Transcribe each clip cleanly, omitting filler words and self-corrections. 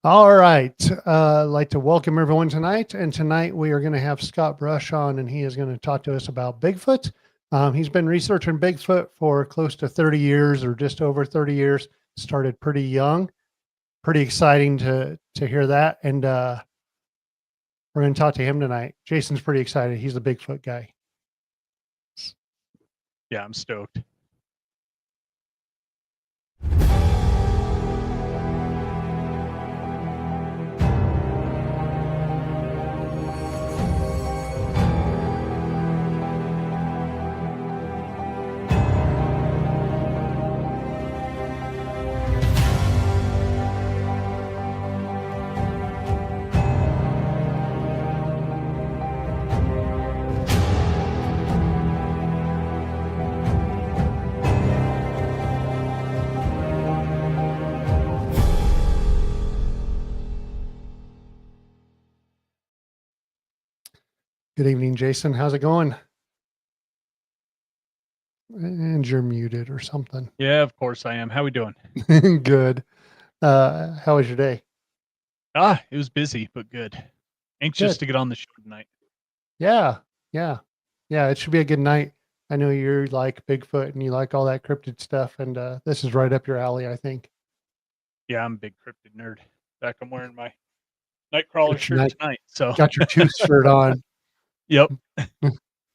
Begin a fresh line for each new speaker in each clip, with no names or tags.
All right. I'd like to welcome everyone tonight. And tonight we are going to have Scott Brusch on, and he is going to talk to us about Bigfoot. He's been researching Bigfoot for close to 30 years or just over 30 years. Started pretty young. Pretty exciting to hear that. And we're going to talk to him tonight. Jason's pretty excited. He's a Bigfoot guy.
Yeah, I'm stoked.
Good evening, Jason. How's it going? And you're muted or something.
Yeah, of course I am. How we doing?
Good. How was your day?
It was busy, but good. Anxious to get on the show tonight.
Yeah. It should be a good night. I know you're like Bigfoot and you like all that cryptid stuff, and this is right up your alley, I think.
Yeah, I'm a big cryptid nerd. In fact, I'm wearing my Nightcrawler shirt tonight. So
Got your tooth shirt on.
Yep.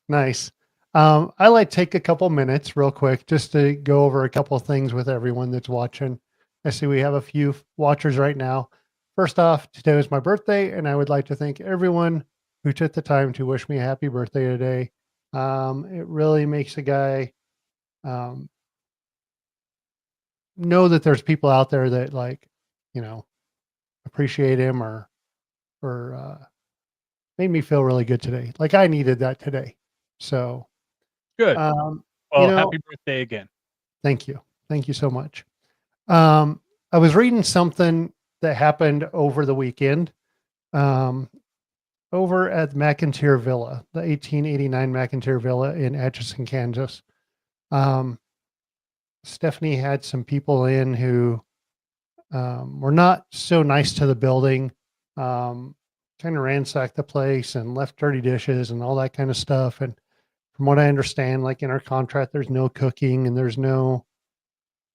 Nice. I like take a couple minutes real quick just to go over a couple of things with everyone that's watching. I see we have a few watchers right now. First off, today was my birthday, and I would like to thank everyone who took the time to wish me a happy birthday today. It really makes a guy know that there's people out there that appreciate him or made me feel really good today. Like I needed that today. So
good. Well, happy birthday again.
Thank you. Thank you so much. I was reading something that happened over the weekend over at McIntyre Villa, the 1889 McIntyre Villa in Atchison, Kansas. Stephanie had some people in who were not so nice to the building, kind of ransacked the place and left dirty dishes and all that kind of stuff. And from what I understand, like in our contract, there's no cooking and there's no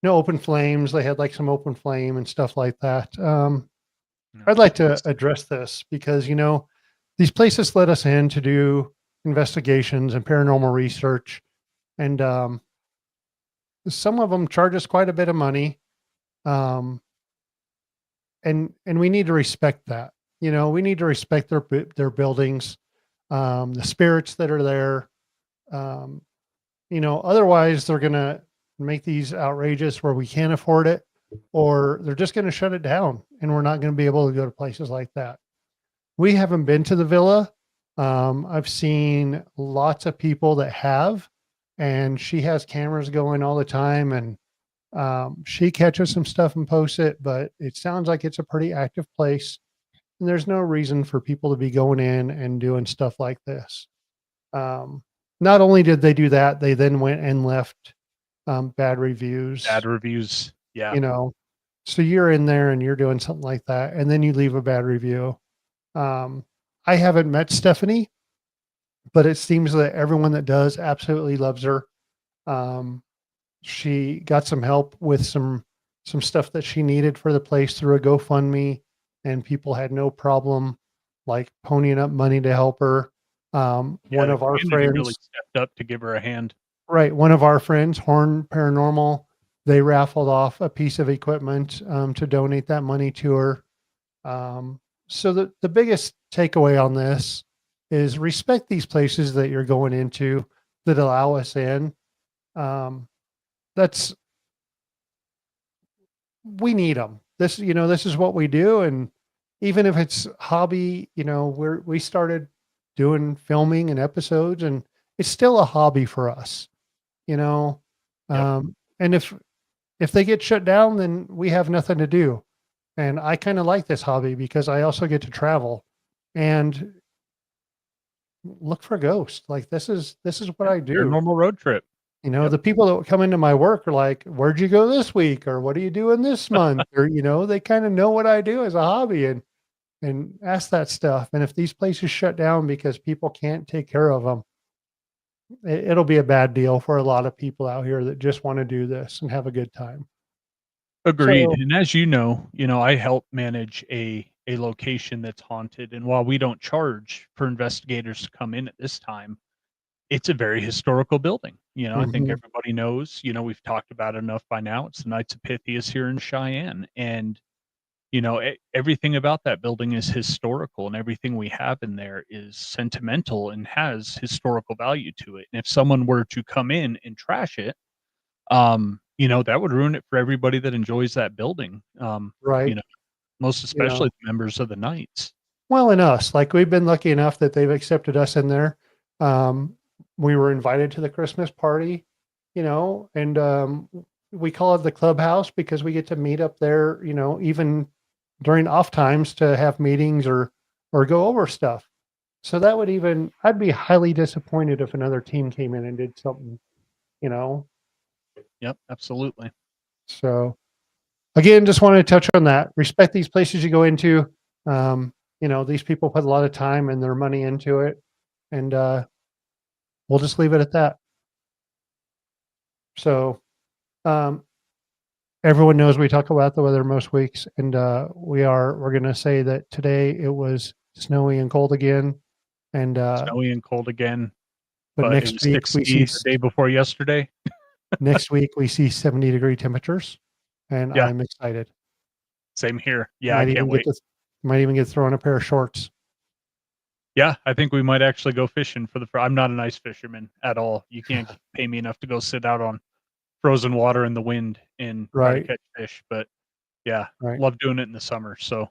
open flames. They had like some open flame and stuff like that. I'd like to address this because, these places let us in to do investigations and paranormal research. And some of them charge us quite a bit of money. And we need to respect that. We need to respect their buildings, the spirits that are there. Otherwise they're going to make these outrageous where we can't afford it, or they're just going to shut it down and we're not going to be able to go to places like that. We haven't been to the villa. I've seen lots of people that have, and she has cameras going all the time, and she catches some stuff and posts it, but it sounds like it's a pretty active place. And there's no reason for people to be going in and doing stuff like this. Not only did they do that, they then went and left bad reviews.
Yeah.
So you're in there and you're doing something like that, and then you leave a bad review. I haven't met Stephanie, but it seems that everyone that does absolutely loves her. She got some help with some stuff that she needed for the place through a GoFundMe, and people had no problem like ponying up money to help her. One of our friends
really stepped up to give her a hand.
Right. One of our friends, Horn Paranormal, they raffled off a piece of equipment to donate that money to her. So the biggest takeaway on this is respect these places that you're going into that allow us in. We need them. This is what we do. And even if it's hobby, we started doing filming and episodes, and it's still a hobby for us, and if they get shut down, then we have nothing to do. And I kind of like this hobby because I also get to travel and look for ghosts. Like this is what I do.
Paranormal road trip.
You know, the people that come into my work are like, "Where'd you go this week?" Or "What are you doing this month?" Or, you know, they kind of know what I do as a hobby and ask that stuff. And if these places shut down because people can't take care of them, it'll be a bad deal for a lot of people out here that just want to do this and have a good time.
Agreed.
So,
And as you know, I help manage a location that's haunted. And while we don't charge for investigators to come in at this time, it's a very historical building. I think
mhm,
everybody knows, we've talked about it enough by now. It's the Knights of Pythias here in Cheyenne. And, everything about that building is historical and everything we have in there is sentimental and has historical value to it. And if someone were to come in and trash it, that would ruin it for everybody that enjoys that building. You
right.
know, most
You
especially
know,
the members of the Knights.
well, and us, like we've been lucky enough that they've accepted us in there. Um, we were invited to the Christmas party, you know, and we call it the clubhouse because we get to meet up there, you know, even during off times to have meetings or go over stuff. So that would even I'd be highly disappointed if another team came in and did something, you know.
Yep, absolutely.
So again, just wanted to touch on that. Respect these places you go into. Um, you know, these people put a lot of time and their money into it, and we'll just leave it at that. So, um, everyone knows we talk about the weather most weeks, and we're going to say that today it was snowy and cold again, and
Snowy and cold again,
but
but it was 60 the day before yesterday.
next week we see 70-degree temperatures, and
Yeah,
I'm excited.
same here. Yeah, I
Might
can't
even get
wait.
this. Might even get thrown a pair of shorts.
Yeah, I think we might actually go fishing for I'm not an ice fisherman at all. You can't pay me enough to go sit out on frozen water in the wind and try to
Right,
catch fish, but yeah,
right.
love doing it in the summer. So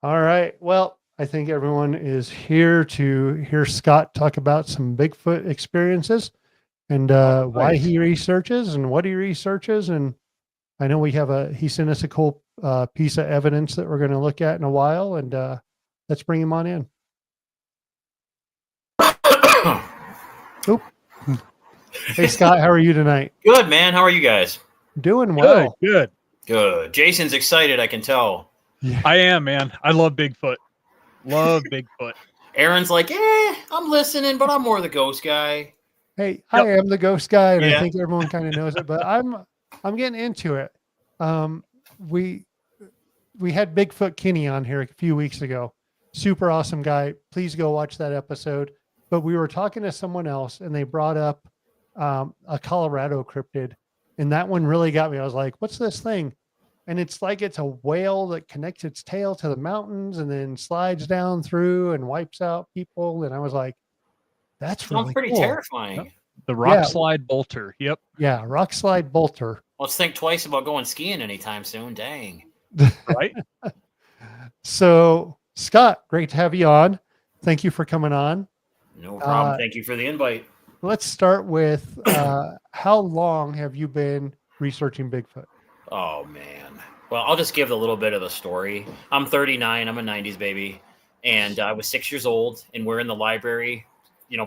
All right. Well, I think everyone is here to hear Scott talk about some Bigfoot experiences and
All
why
right.
he researches and what he researches. And I know he sent us a cool piece of evidence that we're going to look at in a while. And let's bring him on in. Oop. Hey, Scott, how are you tonight?
Good, man. How are you guys?
Doing
good,
well.
good.
Good. Jason's excited, I can tell.
Yeah.
I am, man. I love Bigfoot. Love Bigfoot.
Aaron's like, I'm listening, but I'm more the ghost guy.
Hey,
Yep.
I am the ghost guy, and I
Yeah.
think everyone kind of knows it, but I'm getting into it. We had Bigfoot Kenny on here a few weeks ago. Super awesome guy. Please go watch that episode. But we were talking to someone else and they brought up a Colorado cryptid. And that one really got me. I was like, what's this thing? And it's like it's a whale that connects its tail to the mountains and then slides down through and wipes out people. And I was like, that's
Sounds
really
pretty
cool.
terrifying.
The rock slide bolter. Yep.
Yeah, rock slide bolter.
Let's think twice about going skiing anytime soon. Dang.
Right.
So, Scott, great to have you on. Thank you for coming on.
No problem. Thank you for the invite.
Let's start with how long have you been researching Bigfoot?
Oh, man. Well, I'll just give a little bit of the story. I'm 39. I'm a 90s baby. And I was 6 years old, and we're in the library,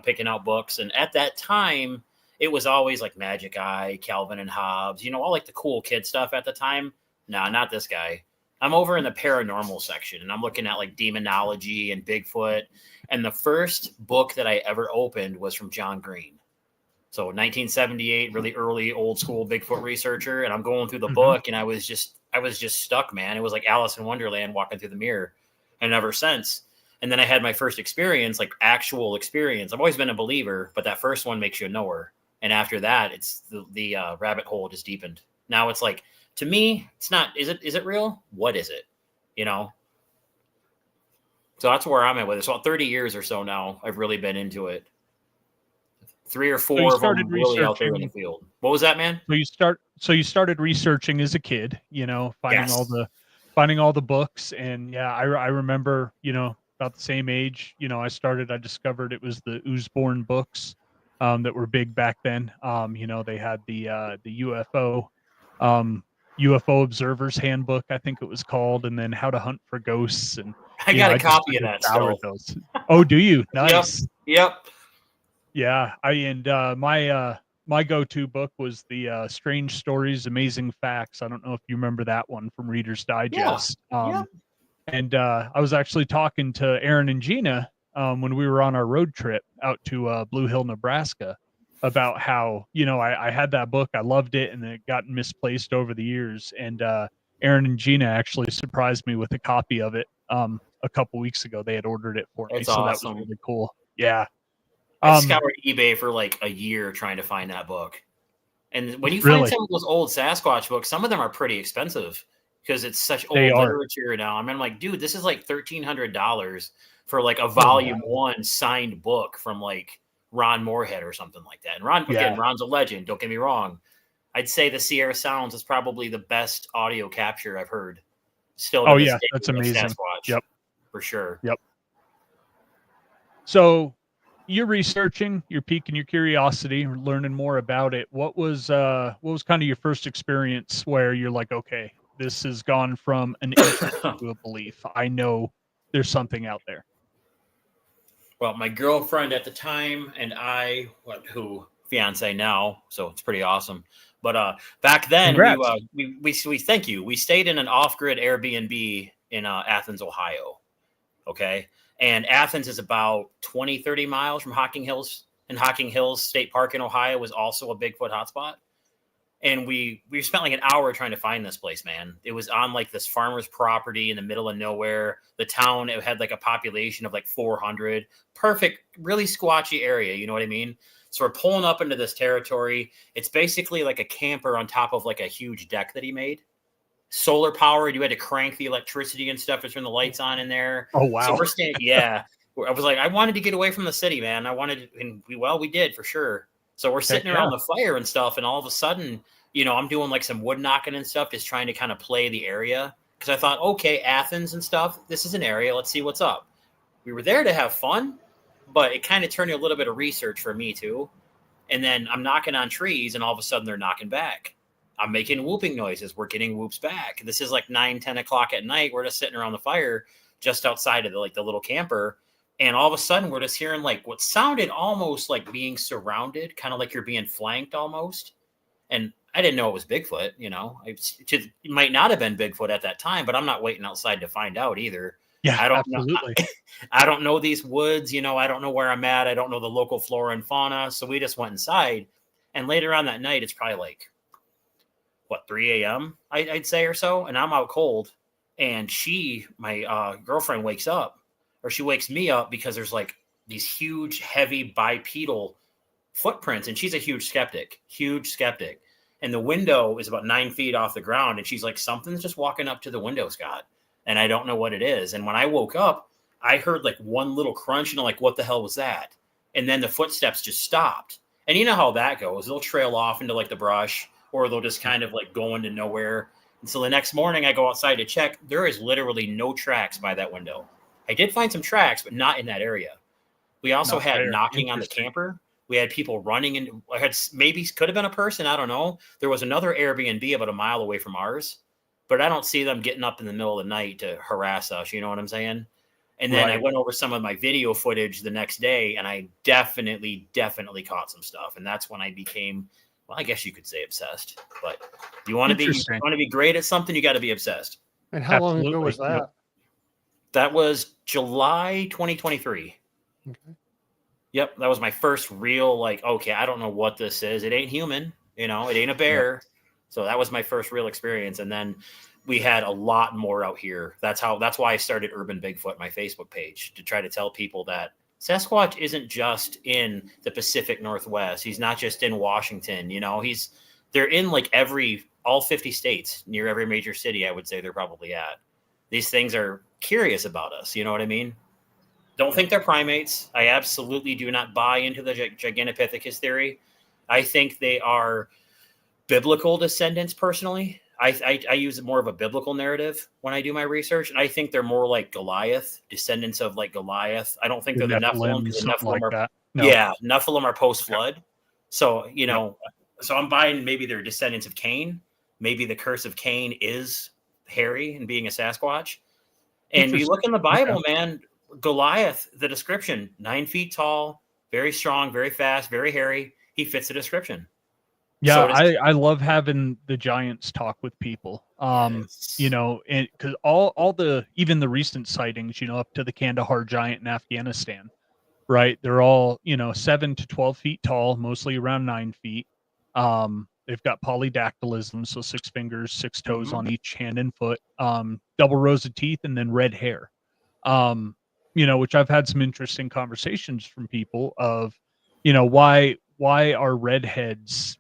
picking out books. And at that time, it was always like Magic Eye, Calvin and Hobbes, all like the cool kid stuff at the time. Nah, not this guy. I'm over in the paranormal section, and I'm looking at like demonology and Bigfoot. And the first book that I ever opened was from John Green. So 1978, really early old school Bigfoot researcher. And I'm going through the book, and I was just stuck, man. It was like Alice in Wonderland walking through the mirror. And ever since. And then I had my first experience, like actual experience. I've always been a believer, but that first one makes you a knower. And after that, it's the rabbit hole just deepened. Now it's like, to me, it's not, is it real? What is it? So that's where I'm at with it. So about 30 years or so now, I've really been into it. 3 or 4 of them really out there in the field. What was that, man?
So you started researching as a kid, finding all the books. And yeah, I remember, about the same age, I discovered it was the Oozeborn books that were big back then. They had the UFO Observer's Handbook, I think it was called, and then How to Hunt for Ghosts. And
I got a copy of that still.
Those. Oh, do you? Nice.
Yep.
Yeah, my my go-to book was the Strange Stories, Amazing Facts. I don't know if you remember that one from Reader's Digest.
Yeah.
And I was actually talking to Aaron and Gina when we were on our road trip out to Blue Hill, Nebraska, about how, I had that book, I loved it, and it got misplaced over the years. And Aaron and Gina actually surprised me with a copy of it a couple weeks ago. They had ordered it for me,
That's
so that
awesome.
was really cool. Yeah.
I scoured eBay for like a year trying to find that book. And when you find
Really?
some of those old Sasquatch books, some of them are pretty expensive because it's such old
They are.
literature now. I mean, I'm like, dude, this is like $1,300 for like a volume 1 signed book from like Ron Moorhead or something like that. And Ron's a legend. Don't get me wrong. I'd say the Sierra Sounds is probably the best audio capture I've heard. Still, to this day,
that's
of
amazing.
Sasquatch.
Yep,
for sure.
Yep. So you're researching, you're piquing your curiosity, learning more about it. What was kind of your first experience where you're like, okay, this has gone from an interest to a belief. I know there's something out there.
Well, my girlfriend at the time and I, fiance now, so it's pretty awesome. But back then, we thank you. We stayed in an off-grid Airbnb in Athens, Ohio. Okay. And Athens is about 20, 30 miles from Hocking Hills. And Hocking Hills State Park in Ohio is also a Bigfoot hotspot. And we spent like an hour trying to find this place, man. It was on like this farmer's property in the middle of nowhere. The town, it had like a population of like 400. Perfect, really squatchy area. You know what I mean? So we're pulling up into this territory. It's basically like a camper on top of like a huge deck that he made. Solar powered. You had to crank the electricity and stuff to turn the lights on in there.
Oh, wow.
So we're staying. Yeah. I was like, I wanted to get away from the city, man. We did for sure. So we're sitting around the fire and stuff. And all of a sudden, I'm doing like some wood knocking and stuff, just trying to kind of play the area. Cause I thought, okay, Athens and stuff, this is an area. Let's see what's up. We were there to have fun, but it kind of turned into a little bit of research for me too. And then I'm knocking on trees and all of a sudden they're knocking back. I'm making whooping noises. We're getting whoops back. This is like 9, 10 o'clock at night. We're just sitting around the fire just outside of the little camper. And all of a sudden we're just hearing like what sounded almost like being surrounded, kind of like you're being flanked almost. And I didn't know it was Bigfoot, It might not have been Bigfoot at that time, but I'm not waiting outside to find out either.
Yeah,
I don't
absolutely.
know. I don't know these woods, I don't know where I'm at. I don't know the local flora and fauna. So we just went inside. And later on that night, it's probably like, 3 a.m. I'd say or so. And I'm out cold. And my girlfriend wakes up, or she wakes me up because there's like these huge, heavy bipedal footprints. And she's a huge skeptic. And the window is about 9 feet off the ground. And she's like, something's just walking up to the window, Scott. And I don't know what it is. And when I woke up, I heard like one little crunch and I'm like, what the hell was that? And then the footsteps just stopped. And you know how that goes. They'll trail off into like the brush, or they'll just kind of like go into nowhere. And so the next morning I go outside to check. There is literally no tracks by that window. I did find some tracks, but not in that area. We also had knocking on the camper. We had people running, and could have been a person. I don't know. There was another Airbnb about a mile away from ours, but I don't see them getting up in the middle of the night to harass us. You know what I'm saying? And then I went over some of my video footage the next day, and I definitely caught some stuff. And that's when I became, well, I guess you could say obsessed. But you want to be great at something, you got to be obsessed.
And how long ago was that?
Yep.
That was July 2023.
Okay.
Yep, that was my first real okay, I don't know what this is. It ain't human, it ain't a bear. Yep. So that was my first real experience. And then we had a lot more out here. That's why I started Urban Bigfoot, my Facebook page, to try to tell people that Sasquatch isn't just in the Pacific Northwest. He's not just in Washington. They're in all 50 states, near every major city. I would say they're probably at. These things are curious about us. You know what I mean? Don't think they're primates. I absolutely do not buy into the Gigantopithecus theory. I think they are biblical descendants personally. I use more of a biblical narrative when I do my research. And I think they're more like Goliath, descendants of Goliath. I don't think they're the Nephilim. The Nephilim Nephilim are post-flood. So, so I'm buying maybe they're descendants of Cain. Maybe the curse of Cain is hairy and being a Sasquatch. And you look in the Bible, man, Goliath, the description, 9 feet tall, very strong, very fast, very hairy. He fits the description.
Yeah,
So does,
I love having the giants talk with people.
yes.
You know, and because all the even the recent sightings, you know, up to the Kandahar giant in Afghanistan, right? They're all, you know, 7 to 12 feet tall, mostly around 9 feet. They've got polydactylism, so 6 fingers, 6 toes
Mhm.
on each hand and foot, double rows of teeth, and then red hair. Um, you know, which I've had some interesting conversations from people of, you know, why are redheads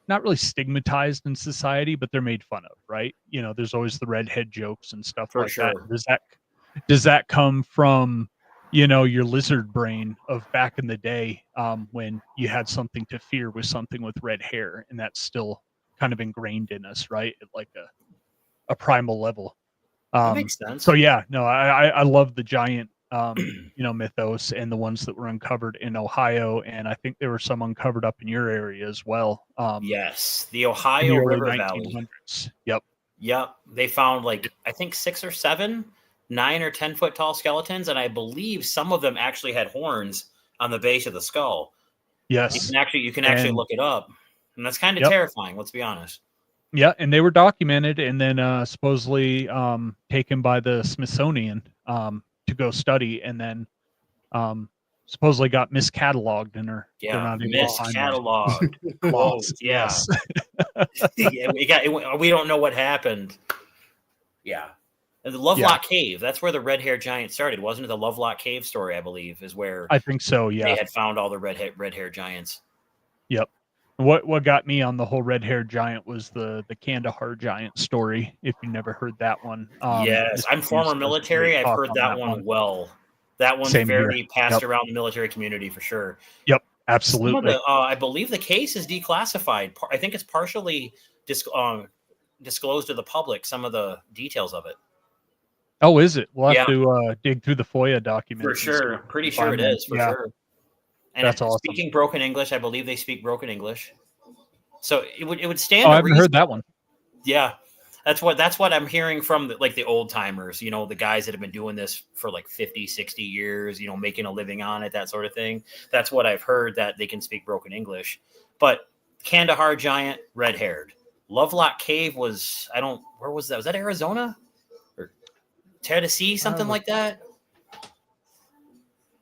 not really stigmatized in society, but they're made fun of, right? You know, there's always the redhead jokes and stuff
For
like that.
sure.
Does that come from, you know, your lizard brain of back in the day, when you had something to fear with something with red hair, and that's still kind of ingrained in us, right? At like a primal level.
That
Um,
makes sense.
so yeah, no, I love the giant, you know, mythos and the ones that were uncovered in Ohio, and I think there were some uncovered up in your area as well.
Yes, the
In the
Ohio
early
River Valley.
1900s. Yep.
Yep, they found like I think 6 or 7, 9 or 10 foot tall skeletons, and I believe some of them actually had horns on the base of the skull.
Yes.
You can actually
And
look it up, and that's kind of
yep.
terrifying. Let's be honest.
Yeah, and they were documented and then supposedly taken by the Smithsonian to go study, and then um, supposedly got miscatalogued, and they're
Yeah,
not able to find them.
miscatalogued. Quote.
Lost.
Yeah,
Yes.
yeah. We don't know what happened. Yeah. And the
Yeah,
Lovelock Cave, that's where the red hair giant started, wasn't it? The Lovelock Cave story, I believe, is where
I think so.
they
Yeah.
had found all the red hair giants.
Yep. What got me on the whole red-haired giant was the Kandahar giant story. If you never heard that one,
Yes,
Mr.
I'm
Hughes
former
does a great
military. I've
talk
heard
on
that
that
one
one.
well. That one's
Same here.
very passed
Yep.
around the military community for sure.
Yep.
Some of
Absolutely.
the, I believe the case is declassified. I think it's partially disclosed to the public, some of the details of it.
Oh, is it? We'll have
Yeah,
to dig through the FOIA
for
documents and see
sure.
what we
Pretty
can
sure it
find then.
is, for
Yeah,
sure. And
that's awesome.
speaking broken English, I believe they speak broken English. So it would
Oh,
stand
I
to
haven't
reason.
heard that one.
Yeah, that's what I'm hearing from the old timers, the guys that have been doing this for like 50, 60 years, making a living on it, that sort of thing. That's what I've heard, that they can speak broken English. But Kandahar giant, red haired. Lovelock Cave was, where was that? Was that Arizona or Tennessee, something like that?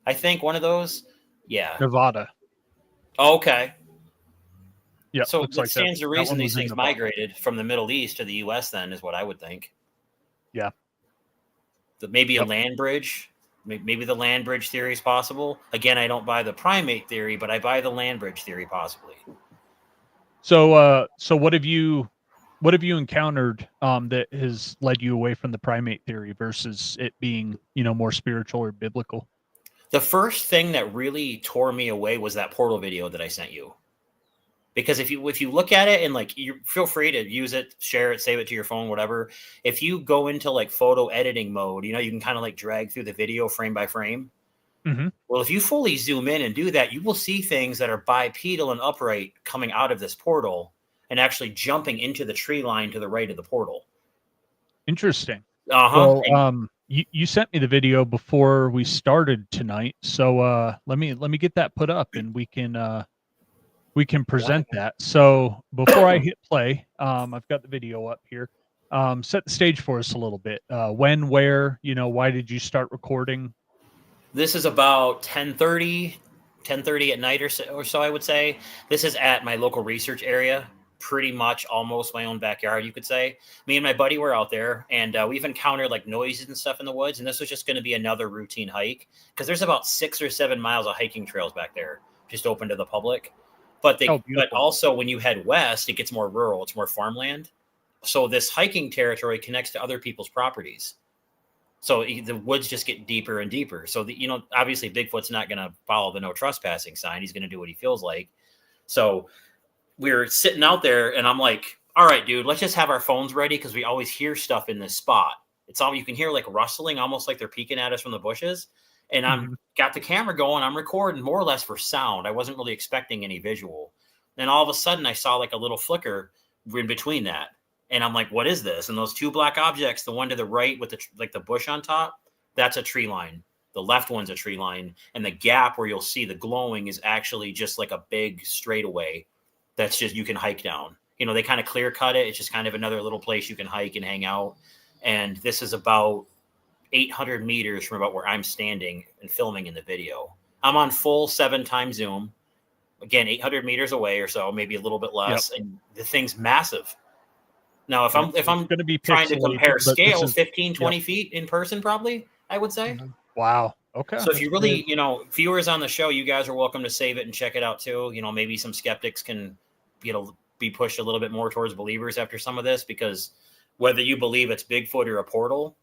I think one of those. Yeah.
Nevada.
Oh, okay.
Yep,
So
looks
it
like that.
stands to
That
reason
one
these
was in
things
Nevada.
migrated from the Middle East to the U.S. then, is what I would think.
Yeah.
Maybe a
Yep.
land bridge. Maybe the land bridge theory is possible. Again, I don't buy the primate theory, but I buy the land bridge theory possibly.
So what have you encountered that has led you away from the primate theory versus it being, more spiritual or biblical?
The first thing that really tore me away was that portal video that I sent you. Because if you look at it and like, you feel free to use it, share it, save it to your phone, whatever. If you go into like photo editing mode, you can kind of like drag through the video frame by frame.
Mm-hmm.
Well, if you fully zoom in and do that, you will see things that are bipedal and upright coming out of this portal and actually jumping into the tree line to the right of the portal.
Interesting.
Uh-huh.
Well, you sent me the video before we started tonight, so let me get that put up and we can present that. So before I hit play, I've got the video up here. Set the stage for us a little bit. When, where, why did you start recording?
This is about 10:30 at night or so, I would say. This is at my local research area, pretty much almost my own backyard, you could say. Me and my buddy were out there, and we've encountered like noises and stuff in the woods, and this was just going to be another routine hike because there's about 6 or 7 miles of hiking trails back there, just open to the public. But also when you head west, it gets more rural. It's more farmland. So this hiking territory connects to other people's properties. So the woods just get deeper and deeper. So obviously Bigfoot's not going to follow the no trespassing sign. He's going to do what he feels like. So we're sitting out there, and I'm like, all right, dude, let's just have our phones ready because we always hear stuff in this spot. It's all, you can hear like rustling, almost like they're peeking at us from the bushes. And I'm got the camera going. I'm recording more or less for sound. I wasn't really expecting any visual. Then all of a sudden I saw like a little flicker in between that. And I'm like, what is this? And those two black objects, the one to the right with the bush on top, that's a tree line. The left one's a tree line. And the gap where you'll see the glowing is actually just like a big straightaway that's just, you can hike down. You know, they kind of clear cut it. It's just kind of another little place you can hike and hang out. And this is about 800 meters from about where I'm standing and filming in the video. I'm on full 7x zoom. Again, 800 meters away or so, maybe a little bit less.
Yep.
And the thing's massive. Now, if I'm
going to be
trying to compare scale, 15, 20
yep.
feet in person, probably, I would say.
Wow. Okay.
So if you really, you know, viewers on the show, you guys are welcome to save it and check it out too. You know, maybe some skeptics can, you know, be pushed a little bit more towards believers after some of this, because whether you believe it's Bigfoot or a portal,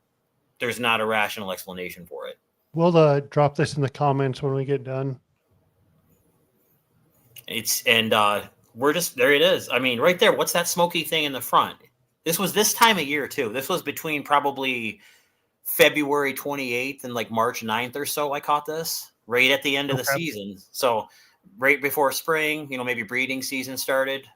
there's not a rational explanation for it.
We'll drop this in the comments when we get done.
We're just, there it is. I mean, right there, what's that smoky thing in the front? This was this time of year too. This was between probably February 28th and like March 9th or so. I caught this right at the end of the season. So right before spring, you know, maybe breeding season started.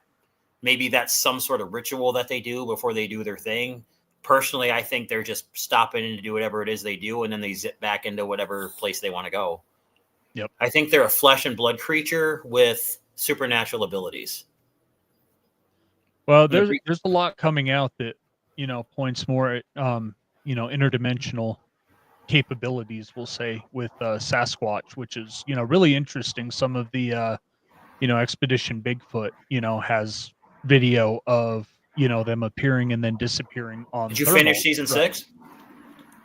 Maybe that's some sort of ritual that they do before they do their thing. Personally, I think they're just stopping in to do whatever it is they do, and then they zip back into whatever place they want to go.
Yep.
I think they're a flesh and blood creature with supernatural abilities.
Well, there's a lot coming out that, you know, points more at, you know, interdimensional capabilities, we'll say, with Sasquatch, which is, you know, really interesting. Some of the, you know, Expedition Bigfoot, you know, has video of, you know, them appearing and then disappearing on.
Did you finish season 6?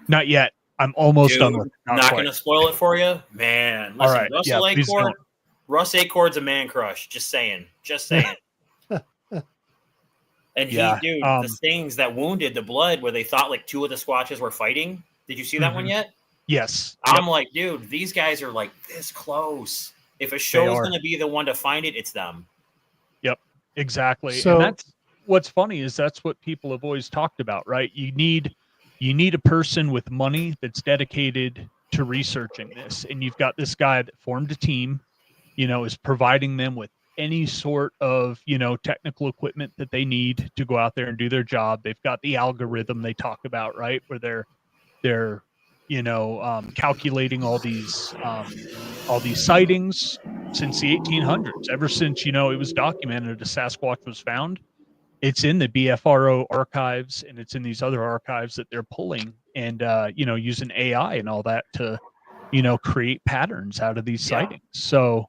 Not yet. I'm almost done with it.
Not going to spoil it for you, man. Listen,
all right.
Russ Acorn's a man crush. Just saying. And the things that wounded the blood, where they thought like 2 of the Squatches were fighting. Did you see that one yet?
Yes.
I'm like, dude, these guys are like this close. If a show's going to be the one to find it, it's them.
Yep, exactly.
So,
and that's what's funny, is that's what people have always talked about, right? You need a person with money that's dedicated to researching this. And you've got this guy that formed a team, you know, is providing them with any sort of, you know, technical equipment that they need to go out there and do their job. They've got the algorithm they talk about, right? Where they're, you know, calculating all these sightings since the 1800s, ever since, you know, it was documented a Sasquatch was found. It's in the BFRO archives, and it's in these other archives that they're pulling and, you know, using AI and all that to, you know, create patterns out of these sightings. So,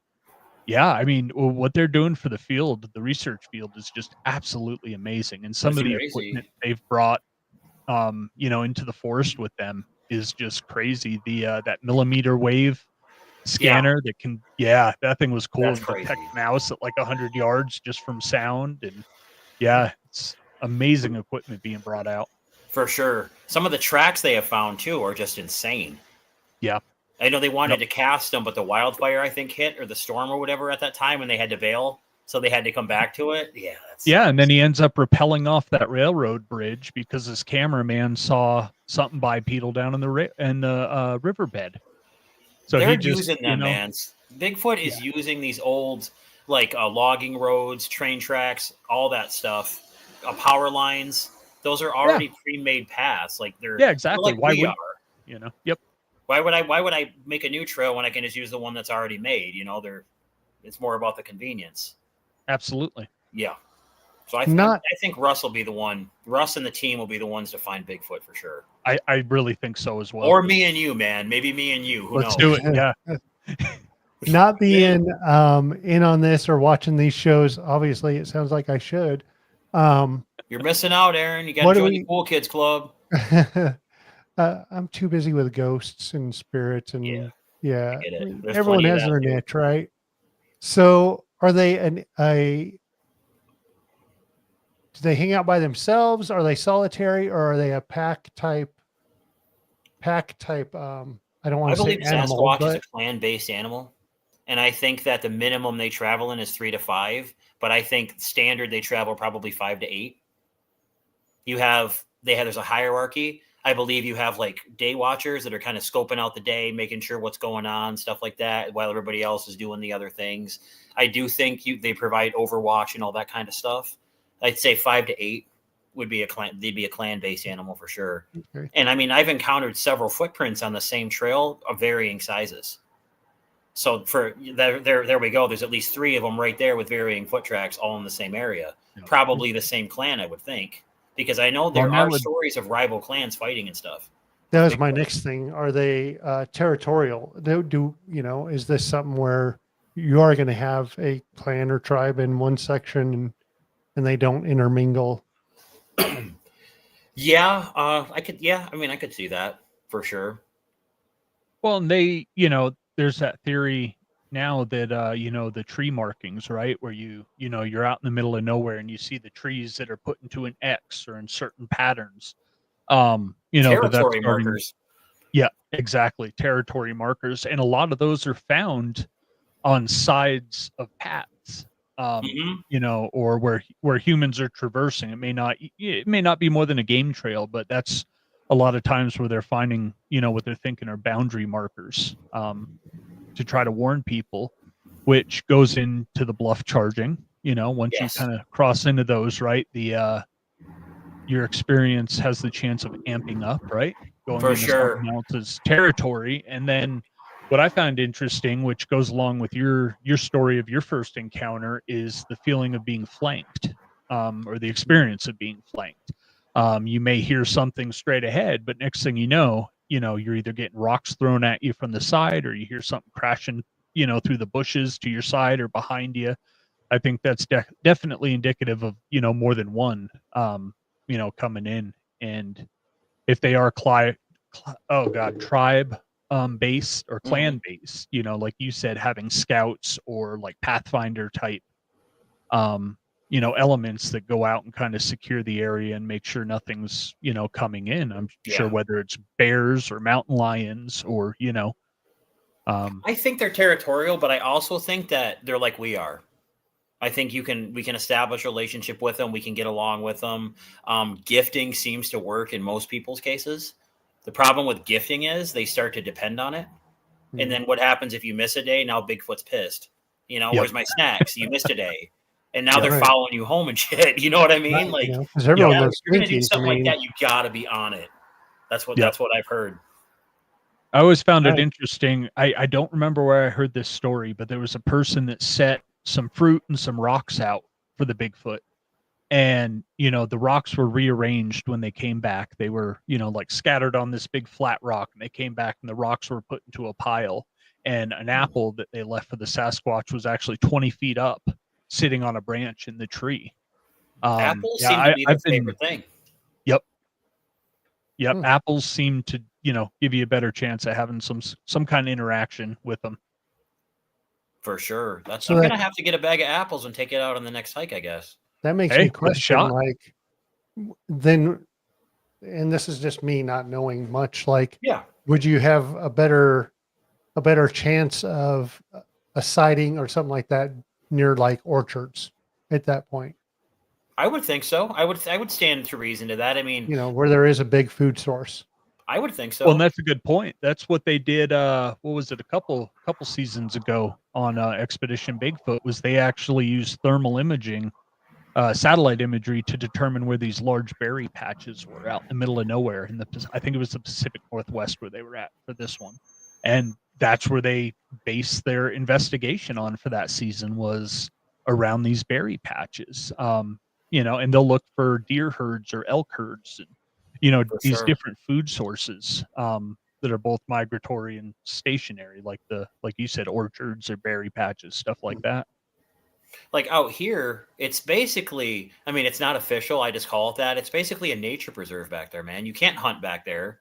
yeah, I mean, what they're doing for the field, the research field, is just absolutely amazing. And some of the equipment they've brought, you know, into the forest with them is just crazy. The that millimeter wave scanner that can, that thing was cool. Detect mouse at like 100 yards just from sound. And it's amazing equipment being brought out.
For sure. Some of the tracks they have found too are just insane.
Yeah.
I know they wanted to cast them, but the wildfire, I think, hit, or the storm or whatever at that time, and they had to bail. So they had to come back to it. Yeah.
And then he ends up rappelling off that railroad bridge because his cameraman saw something bipedal down in the riverbed. So
they're using them, man. Bigfoot is using these old, like logging roads, train tracks, all that stuff, power lines. Those are already pre-made paths. Like they're
exactly.
Like
why
we
would
are.
You know? Yep.
Why would I make a new trail when I can just use the one that's already made? You know, it's more about the convenience.
Absolutely.
Yeah. So I think Russ will be the one. Russ and the team will be the ones to find Bigfoot for sure.
I really think so as well.
Or me and you, man. Maybe me and you.
Let's do it. Yeah.
Not being in on this or watching these shows, obviously, it sounds like I should.
You're missing out, Aaron. You got to join the Cool Kids Club.
I'm too busy with ghosts and spirits, and everyone has their niche, right? So, are they do they hang out by themselves? Are they solitary, or are they a pack type? I don't want to say animal.
Sasquatch is a clan-based animal, and I think that the minimum they travel in is 3 to 5. But I think standard they travel probably 5 to 8. There's a hierarchy. I believe you have like day watchers that are kind of scoping out the day, making sure what's going on, stuff like that, while everybody else is doing the other things. I do think they provide overwatch and all that kind of stuff. I'd say 5 to 8 would be they'd be a clan-based animal for sure. Okay. And I mean, I've encountered several footprints on the same trail of varying sizes. So for there we go. There's at least 3 of them right there with varying foot tracks, all in the same area.
Yep.
Probably the same clan, I would think, because I know there are stories of rival clans fighting and stuff.
That was my next thing. Are they territorial? Do you know? Is this something where you are going to have a clan or tribe in one section and they don't intermingle?
Yeah, I could. Yeah, I mean, I could see that for sure.
Well, and they, there's that theory now that the tree markings, right, where you're out in the middle of nowhere and you see the trees that are put into an X or in certain patterns.
Territory markers.
Yeah, exactly. Territory markers, and a lot of those are found on sides of paths. Or where humans are traversing. It may not be more than a game trail, but that's a lot of times where they're finding, what they're thinking are boundary markers to try to warn people, which goes into the bluff charging. Once you kind of cross into those, right, your experience has the chance of amping up, right? Going
for
into
sure.
someone else's territory. And then what I found interesting, which goes along with your story of your first encounter, is the feeling of being flanked, or the experience of being flanked. You may hear something straight ahead, but next thing you know, you're either getting rocks thrown at you from the side, or you hear something crashing, through the bushes to your side or behind you. I think that's definitely indicative of, more than one, coming in. And if they are tribe based or clan based, like you said, having scouts or like Pathfinder type, elements that go out and kind of secure the area and make sure nothing's, coming in. I'm sure whether it's bears or mountain lions or,
I think they're territorial, but I also think that they're like we are. I think we can establish a relationship with them. We can get along with them. Gifting seems to work in most people's cases. The problem with gifting is they start to depend on it. And then what happens if you miss a day? Now Bigfoot's pissed. Where's my snacks? You missed a day. And now they're following you home and shit. You know what I mean? Like,
because everyone
if you're going to do something like that, you got to be on it. That's what I've heard.
I always found it interesting. I don't remember where I heard this story, but there was a person that set some fruit and some rocks out for the Bigfoot. And, the rocks were rearranged when they came back. They were, like scattered on this big flat rock, and they came back and the rocks were put into a pile. And an apple that they left for the Sasquatch was actually 20 feet up, sitting on a branch in the tree.
Apples seem to be their favorite thing.
Yep. Apples seem to, give you a better chance of having some kind of interaction with them.
For sure. I'm going to have to get a bag of apples and take it out on the next hike, I guess.
That makes me question, like, then, and this is just me not knowing much, like, would you have a better chance of a sighting or something like that near like orchards at that point?
I would think so. I would stand to reason to that. I mean,
where there is a big food source.
I would think so.
Well, and that's a good point. That's what they did. What was it? A couple seasons ago on Expedition Bigfoot, was they actually used thermal imaging, satellite imagery, to determine where these large berry patches were out in the middle of nowhere I think it was the Pacific Northwest where they were at for this one. And that's where they based their investigation on for that season, was around these berry patches. And they'll look for deer herds or elk herds and, these different food sources that are both migratory and stationary, like you said, orchards or berry patches, stuff like that.
Like out here, it's basically, I mean, it's not official. I just call it that. It's basically a nature preserve back there, man. You can't hunt back there.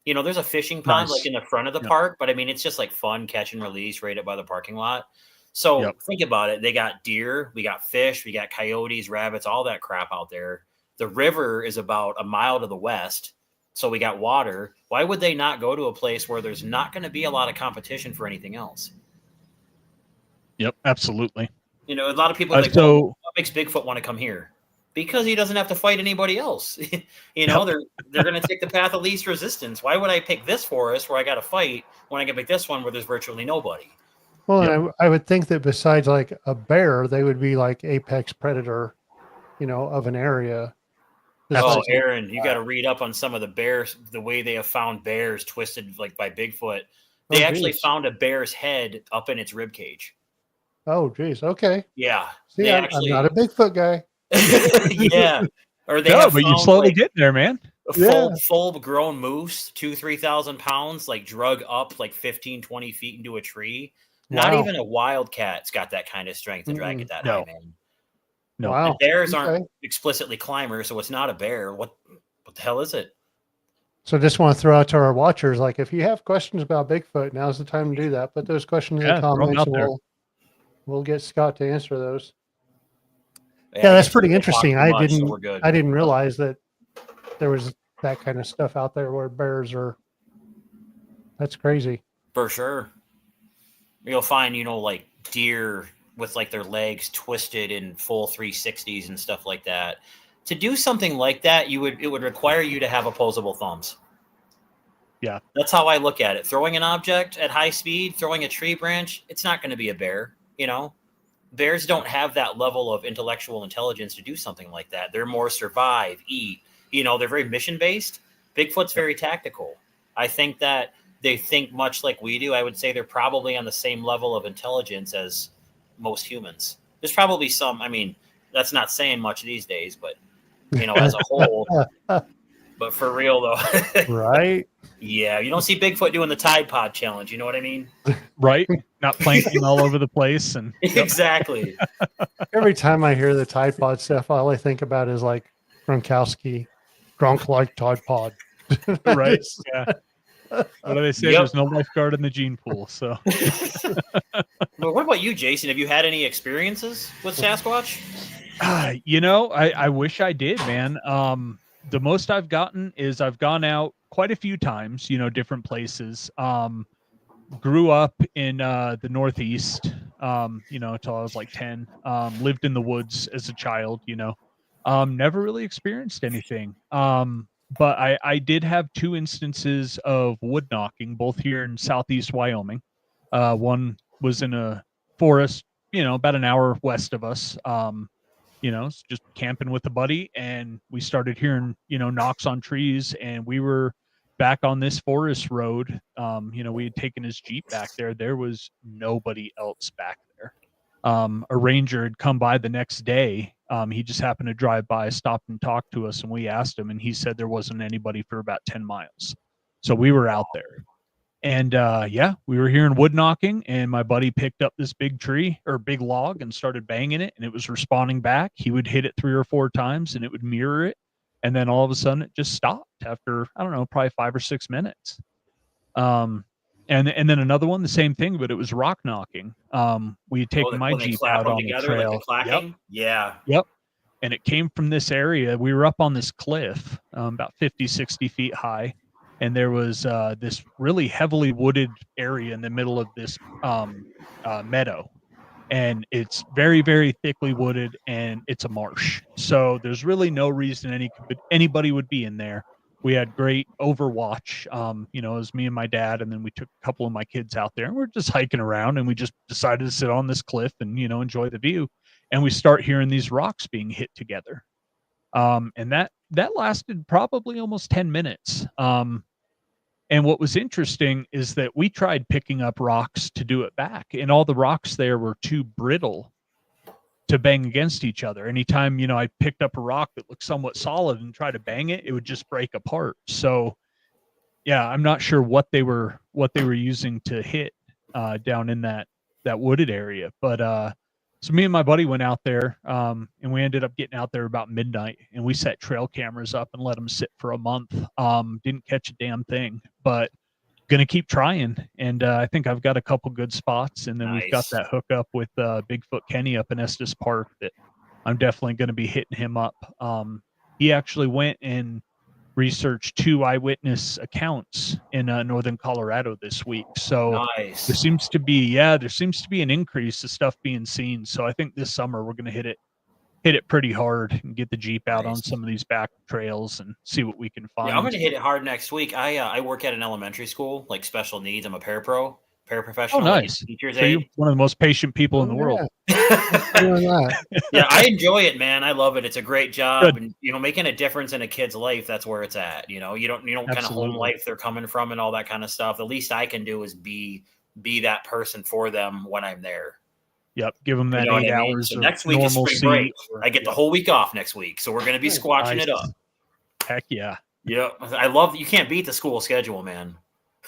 There's a fishing pond like in the front of the park, but I mean, it's just like fun catch and release right up by the parking lot. So think about it. They got deer, we got fish, we got coyotes, rabbits, all that crap out there. The river is about a mile to the west. So we got water. Why would they not go to a place where there's not going to be a lot of competition for anything else?
Yep, absolutely.
A lot of people are like, what makes Bigfoot want to come here? Because he doesn't have to fight anybody else. They're going to take the path of least resistance. Why would I pick this forest where I got to fight when I can pick this one where there's virtually nobody?
Well, I would think that besides like a bear, they would be like apex predator, of an area.
Oh, Aaron, you got to read up on some of the bears, the way they have found bears twisted like by Bigfoot. They
Oh,
actually
geez.
found a bear's head up in its rib cage.
Oh, geez. Okay.
Yeah.
See,
They
I'm not a Bigfoot guy.
yeah. Or they
No,
have
but you're
found
slowly
like
getting there, man.
a
Yeah.
full grown moose, 2,000-3,000 pounds, like drug up like 15, 20 feet into a tree. Not
Wow.
even a wildcat's got that kind of strength to drag it that high,
No.
man.
No.
Wow.
And bears
Okay.
aren't explicitly climbers, so it's not a bear. What the hell is it?
So just want to throw out to our watchers, like if you have questions about Bigfoot, now's the time to do that. Put those questions in the
Yeah, throw 'em
comments
out
and
there.
we'll get Scott to answer those.
I
Yeah, that's
guess
pretty
we won't talk
interesting.
too
I
much, so
didn't
we're good.
I didn't realize that there was that kind of stuff out there where bears are. That's crazy.
For sure. You'll find, like deer with like their legs twisted in full 360s and stuff like that. To do something like that, it would require you to have opposable thumbs.
Yeah.
That's how I look at it. Throwing an object at high speed, throwing a tree branch, it's not going to be a bear, Bears don't have that level of intellectual intelligence to do something like that. They're more survive, eat. They're very mission-based. Bigfoot's very tactical. I think that they think much like we do. I would say they're probably on the same level of intelligence as most humans. There's probably some, that's not saying much these days, but, as a whole. But for real, though.
Right?
Yeah, you don't see Bigfoot doing the Tide Pod challenge. You know what I mean?
Right? Not planking all over the place. And
Exactly.
Every time I hear the Tide Pod stuff, all I think about is like Gronkowski, Gronk like Tide Pod.
Right. Yeah. What do they say?
Yep.
There's no lifeguard in the gene pool. So,
Well, what about you, Jason? Have you had any experiences with Sasquatch?
I wish I did, man. The most I've gotten is I've gone out quite a few times, different places. Grew up in the Northeast, until I was like 10. Lived in the woods as a child, never really experienced anything. But I did have 2 instances of wood knocking, both here in Southeast Wyoming. One was in a forest, about an hour west of us. Just camping with a buddy, and we started hearing, knocks on trees, and we were back on this forest road. We had taken his Jeep back there. There was nobody else back there. A ranger had come by the next day. He just happened to drive by, stopped and talked to us, and we asked him, and he said there wasn't anybody for about 10 miles. So we were out there. And we were hearing wood knocking, and my buddy picked up this big tree or big log and started banging it, and it was responding back. He would hit it 3 or 4 times, and it would mirror it. And then all of a sudden it just stopped after, I don't know, probably 5 or 6 minutes. And then another one, the same thing, but it was rock knocking. We had taken my Jeep out on the trail.
Like the clacking?
Yep.
Yeah.
And it came from this area. We were up on this cliff, about 50, 60 feet high. And there was this really heavily wooded area in the middle of this meadow. And it's very, very thickly wooded, and it's a marsh. So there's really no reason anybody would be in there. We had great overwatch. It was me and my dad, and then we took a couple of my kids out there, and we're just hiking around, and we just decided to sit on this cliff and, enjoy the view. And we start hearing these rocks being hit together. And that lasted probably almost 10 minutes. And what was interesting is that we tried picking up rocks to do it back, and all the rocks there were too brittle to bang against each other. Anytime, I picked up a rock that looked somewhat solid and tried to bang it, it would just break apart. So yeah, I'm not sure what they were using to hit down in that wooded area. But so me and my buddy went out there, and we ended up getting out there about midnight, and we set trail cameras up and let them sit for a month. Didn't catch a damn thing, but gonna keep trying. And I think I've got a couple good spots, and then we've got that hookup with Bigfoot Kenny up in Estes Park that I'm definitely going to be hitting him up. He actually went and researched 2 eyewitness accounts in northern Colorado this week. So there seems to be an increase of stuff being seen. So I think this summer we're going to hit it pretty hard and get the Jeep out on some of these back trails and see what we can find.
Yeah, I'm going to hit it hard next week. I work at an elementary school, like special needs. I'm a paraprofessional.
Oh, nice.
Teacher's
So you're
aide.
one of the most patient people in the world.
Doing that.
Yeah, I enjoy it, man. I love it. It's a great job,
Good.
and making a difference in a kid's life. That's where it's at. You don't kind of home
Absolutely.
life they're coming from and all that kind of stuff. The least I can do is be that person for them when I'm there.
Yep. Give them that
You know what
8
I mean?
hours
So
of
next week is spring
normalcy.
break. I get the whole week off next week, so we're going to be squatching it up.
Heck yeah.
Yeah, I love. You can't beat the school schedule, man.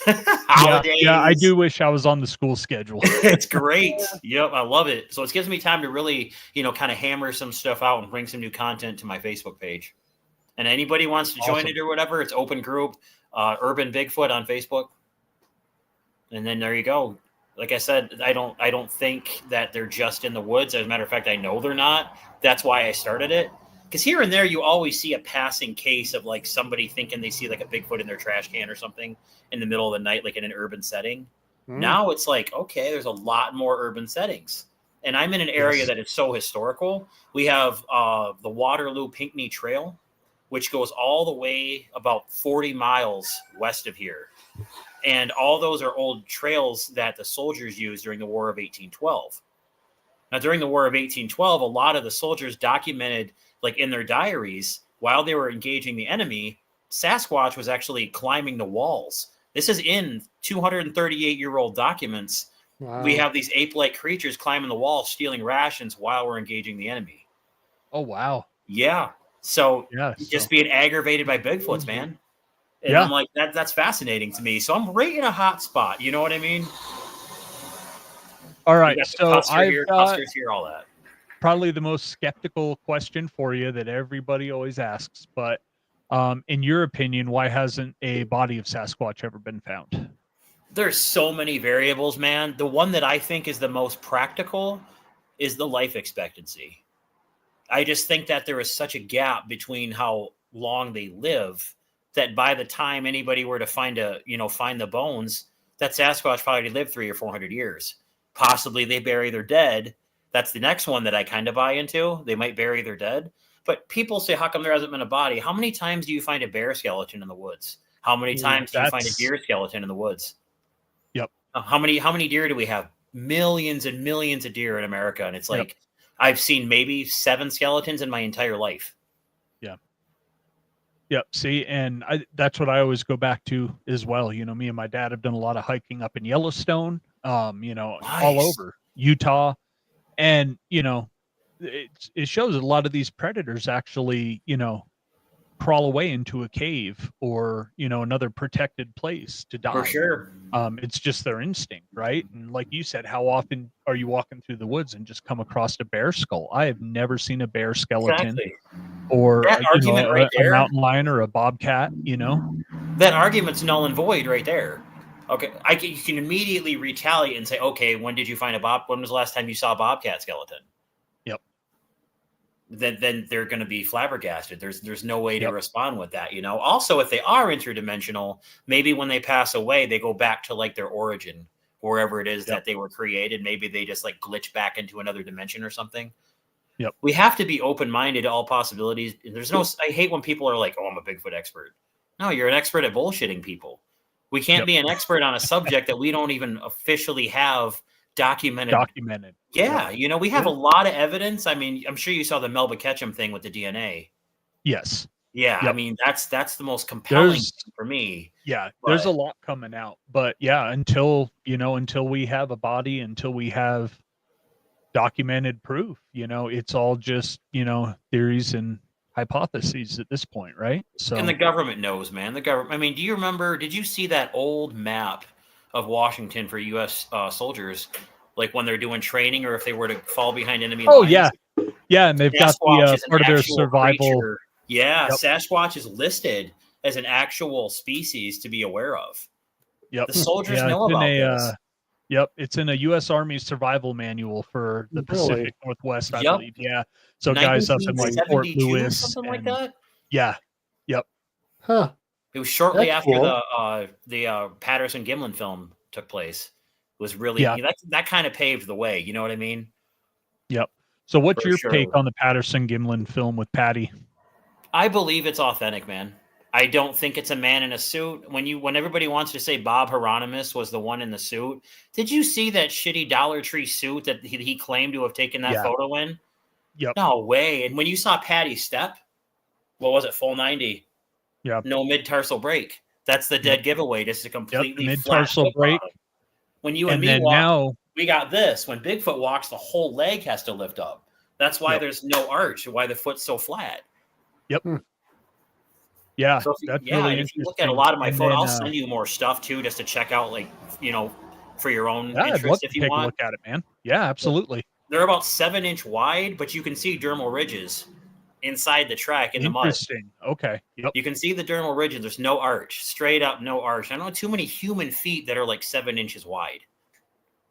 Holidays.
Yeah, I do wish I was on the school schedule.
It's great. Yep, I love it. So it gives me time to really, kind of hammer some stuff out and bring some new content to my Facebook page. And anybody wants to join it or whatever, it's open group, Urban Bigfoot on Facebook. And then there you go. Like I said, I don't think that they're just in the woods. As a matter of fact, I know they're not. That's why I started it. Because here and there, you always see a passing case of like somebody thinking they see like a Bigfoot in their trash can or something in the middle of the night, like in an urban setting. Now it's like, okay, there's a lot more urban settings. And I'm in an area that is so historical. We have the Waterloo Pinckney Trail, which goes all the way about 40 miles west of here. And all those are old trails that the soldiers used during the War of 1812. Now, during the War of 1812, a lot of the soldiers documented, like in their diaries, while they were engaging the enemy, Sasquatch was actually climbing the walls. This is in 238-year-old documents.
Wow.
We have these ape-like creatures climbing the walls, stealing rations while we're engaging the enemy.
Oh, wow.
Yeah. So
Yeah.
just being aggravated by Bigfoots, man. And I'm like, that's fascinating to me. So I'm right in a hot spot. You know what I mean?
All right. So I've got
here, all that.
probably the most skeptical question for you that everybody always asks. But in your opinion, why hasn't a body of Sasquatch ever been found?
There's so many variables, man. The one that I think is the most practical is the life expectancy. I just think that there is such a gap between how long they live that by the time anybody were to find the bones, that Sasquatch probably lived 300 or 400 years. Possibly they bury their dead. That's the next one that I kind of buy into. They might bury their dead. But people say, how come there hasn't been a body? How many times do you find a bear skeleton in the woods? How many times do you find a deer skeleton in the woods?
Yep.
How many deer do we have? Millions and millions of deer in America. And it's like, I've seen maybe 7 skeletons in my entire life.
Yeah. Yep. See, and that's what I always go back to as well. Me and my dad have done a lot of hiking up in Yellowstone, all over Utah. And, it shows that a lot of these predators actually, crawl away into a cave or, another protected place to die.
For sure.
It's just their instinct, right? And like you said, how often are you walking through the woods and just come across a bear skull? I have never seen a bear skeleton or a mountain lion or a bobcat,
That argument's null and void right there. Okay, you can immediately retaliate and say, okay, when did you find when was the last time you saw a bobcat skeleton?
Yep.
Then they're going to be flabbergasted. There's no way to respond with that, Also, if they are interdimensional, maybe when they pass away, they go back to like their origin, wherever it is that they were created. Maybe they just like glitch back into another dimension or something.
Yep.
We have to be open-minded to all possibilities. I hate when people are like, oh, I'm a Bigfoot expert. No, you're an expert at bullshitting people. We can't be an expert on a subject that we don't even officially have documented. Yeah. We have a lot of evidence. I mean, I'm sure you saw the Melba Ketchum thing with the DNA.
Yes.
Yeah. Yep. I mean, that's the most compelling thing for me.
Yeah. There's a lot coming out, but until we have a body, until we have documented proof, it's all just, theories and hypotheses at this point, right? So,
and the government knows, man. The government. I mean, did you see that old map of Washington for U.S. Soldiers, like when they're doing training or if they were to fall behind enemy lines?
Yeah, and they've got the part of their survival.
Creature. Yeah, Sasquatch is listed as an actual species to be aware of.
Yep,
the soldiers know about this.
Yep, it's in a U.S. Army survival manual for the Pacific Northwest, I believe. Yeah, so guys up in like Fort Lewis,
something like that.
Yeah, yep.
Huh.
It was shortly after the Patterson Gimlin film took place. It was really that kind of paved the way. You know what I mean?
Yep. So, what's your take on the Patterson Gimlin film with Patty?
I believe it's authentic, man. I don't think it's a man in a suit. When everybody wants to say Bob Hieronymus was the one in the suit, did you see that shitty Dollar Tree suit that he claimed to have taken that photo in?
Yep.
No way. And when you saw Patty step, what was it? Full 90.
Yeah.
No mid-tarsal break. That's the dead giveaway. Just a completely
mid-tarsal break.
When you and me walk, we got this. When Bigfoot walks, the whole leg has to lift up. That's why there's no arch, why the foot's so flat.
Yep. Yeah,
so
that's really
if you look at a lot of my photos, I'll send you more stuff too, just to check out, like, for your own interest.
I'd love
if
to
you
take
want.
a look at it, man. Yeah, absolutely.
They're about 7-inch wide, but you can see dermal ridges inside the track in the mud.
Interesting. Okay. Yep.
You can see the dermal ridges. There's no arch, straight up, no arch. I don't know too many human feet that are like 7 inches wide.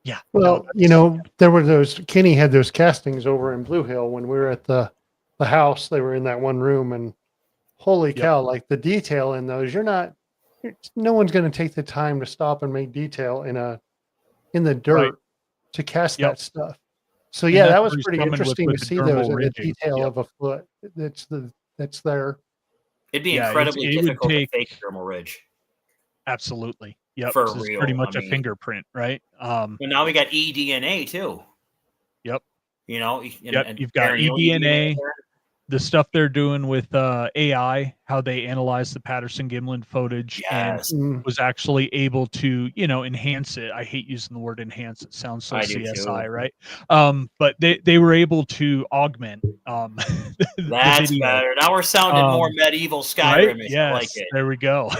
Yeah.
Well, there were Kenny had those castings over in Blue Hill when we were at the house. They were in that one room, and holy cow, like the detail in those, no one's going to take the time to stop and make detail in the dirt to cast that stuff. So yeah, that was pretty interesting to see those in the detail of a foot. That's there.
It'd be incredibly difficult to fake dermal ridge.
Absolutely. Yep.
For
this
real.
Is pretty much a fingerprint, right?
And now we got eDNA too.
Yep.
You've
got eDNA. The stuff they're doing with AI, how they analyze the Patterson-Gimlin footage and was actually able to, enhance it. I hate using the word enhance. It sounds so CSI, right? But they were able to augment
That's
the video.
better. Now we're sounding more medieval Skyrim.
Right? Yes, like it. There we go.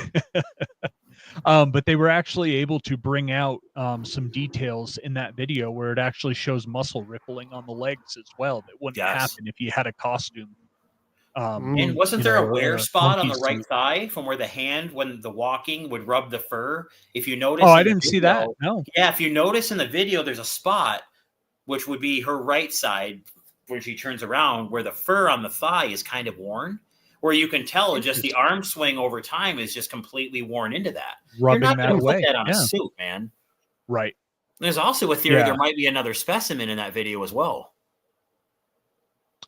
But they were actually able to bring out some details in that video where it actually shows muscle rippling on the legs as well. That wouldn't happen if you had a costume.
And wasn't there a wear spot on the right thigh from where the hand, when the walking, would rub the fur? If you notice,
I didn't see that. No.
Yeah, if you notice in the video, there's a spot which would be her right side when she turns around, where the fur on the thigh is kind of worn. Where you can tell just the arm swing over time is just completely worn into that.
Rubbing
You're not going to put that on
a
suit, man.
Right.
There's also a theory there might be another specimen in that video as well.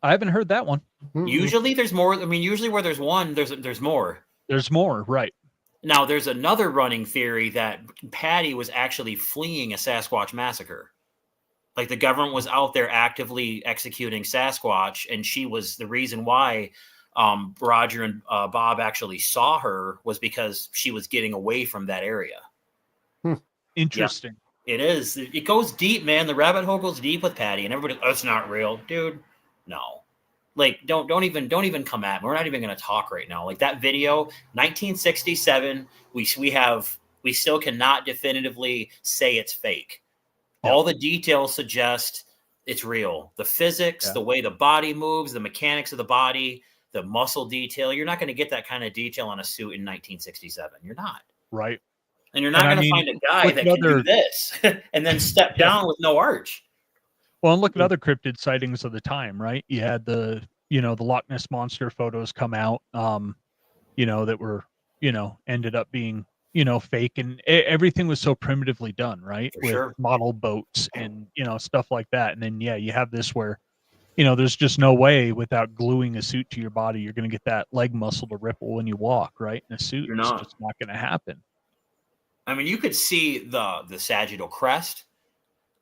I haven't heard that one.
Usually there's more. I mean, usually where there's one, there's more.
There's more, right.
Now, there's another running theory that Patty was actually fleeing a Sasquatch massacre. Like the government was out there actively executing Sasquatch, and she was the reason why Roger and Bob actually saw her, was because she was getting away from that area.
Interesting.
Yeah, it is. It goes deep, man. The rabbit hole goes deep with Patty, and everybody, that's not real, dude. No, like don't even come at me. We're not even going to talk right now. Like that video, 1967. We still cannot definitively say it's fake. Yeah. All the details suggest it's real. The physics, the way the body moves, the mechanics of the body, the muscle detail. You're not going to get that kind of detail on a suit in 1967. You're not.
Right.
And you're not going to find a guy that can do this and then step down with no arch.
Well, and look at other cryptid sightings of the time, right? You had the Loch Ness Monster photos come out, that were, ended up being, fake, and everything was so primitively done, right? With model boats and, stuff like that. And then, you have this where, there's just no way without gluing a suit to your body, you're going to get that leg muscle to ripple when you walk, right? In a suit, it's just not going to happen.
I mean, you could see the sagittal crest.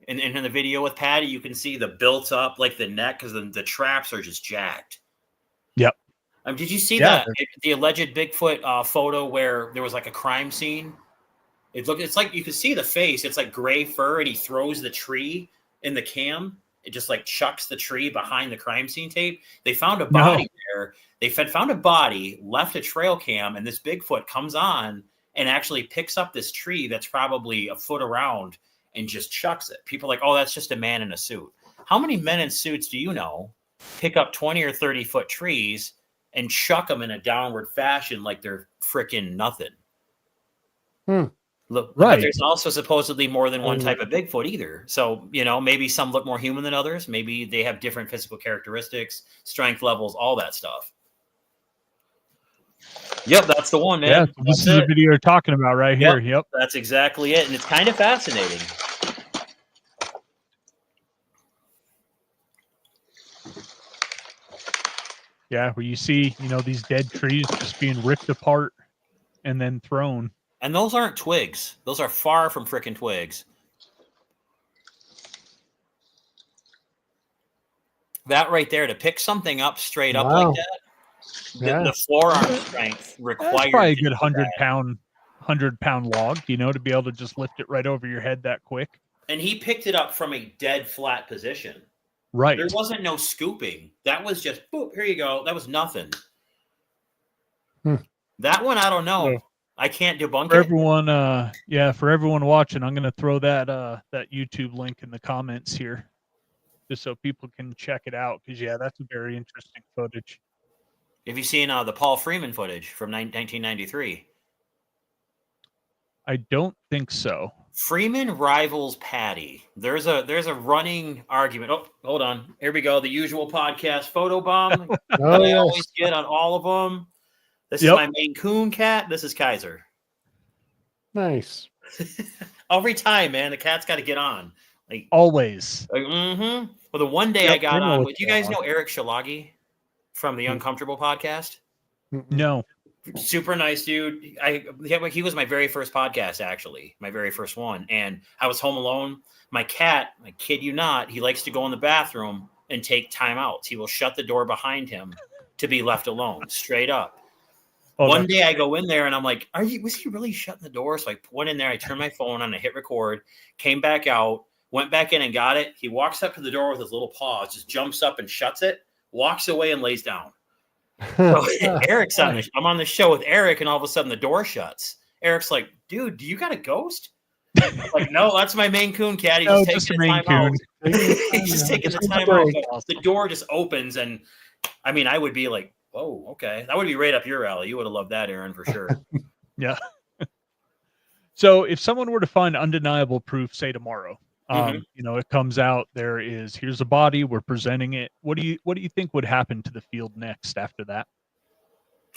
And in the video with Patty, you can see the built up, like the neck, because the traps are just jacked.
Yep.
Did you see that the alleged Bigfoot photo where there was like a crime scene? It's like you can see the face. It's like gray fur, and he throws the tree in the cam. It just like chucks the tree behind the crime scene tape. They found a body there. They found a body, left a trail cam, and this Bigfoot comes on and actually picks up this tree that's probably a foot around and just chucks it. People are like, oh, that's just a man in a suit. How many men in suits do you know pick up 20 or 30 foot trees and chuck them in a downward fashion like they're freaking nothing? Look, right. But there's also supposedly more than one type of Bigfoot either. So, maybe some look more human than others. Maybe they have different physical characteristics, strength levels, all that stuff. Yep, that's the one, man.
Yeah, this is the video you're talking about right here. Yep.
That's exactly it. And it's kind of fascinating.
Yeah, where you see, these dead trees just being ripped apart and then thrown.
And those aren't twigs. Those are far from freaking twigs. That right there, to pick something up straight up like
Wow.
that,
Yeah.
the forearm strength
That's
required.
probably a
to
good
do that.
100-pound log, to be able to just lift it right over your head that quick.
And he picked it up from a dead flat position.
Right.
There wasn't no scooping. That was just, boop, here you go. That was nothing. That one, I don't know.
So,
I can't debunk
for
it.
everyone, for everyone watching, I'm going to throw that YouTube link in the comments here, just so people can check it out. Because that's a very interesting footage.
Have you seen the Paul Freeman footage from 1993?
I don't think so.
Freeman rivals Patty. There's a running argument. Oh, hold on. Here we go. The usual podcast photo bomb that I always get on all of them. This is my Maine Coon cat. This is Kaiser.
Nice.
Every time, man, the cat's got to get on. Like
always.
Well, the one day I got on. Do you guys know Eric Shalagi from the Uncomfortable podcast?
No.
Super nice dude. He was my very first podcast, actually, my very first one. And I was home alone. My cat, I kid you not, he likes to go in the bathroom and take timeouts. He will shut the door behind him to be left alone, straight up. One day I go in there and I'm like, was he really shutting the door? So I went in there, I turned my phone on, I hit record, came back out, went back in and got it. He walks up to the door with his little paws, just jumps up and shuts it, walks away and lays down. So Eric's I'm on the show with Eric, and all of a sudden the door shuts. Eric's like, dude, do you got a ghost? I'm like, no, that's my Maine Coon cat. He's just taking the time out. He's just taking the time out. The door just opens, and I mean, I would be like, whoa, okay. That would be right up your alley. You would have loved that, Aaron, for sure.
Yeah. So if someone were to find undeniable proof, say tomorrow, it comes out, here's a body, we're presenting it. What do you think would happen to the field next after that?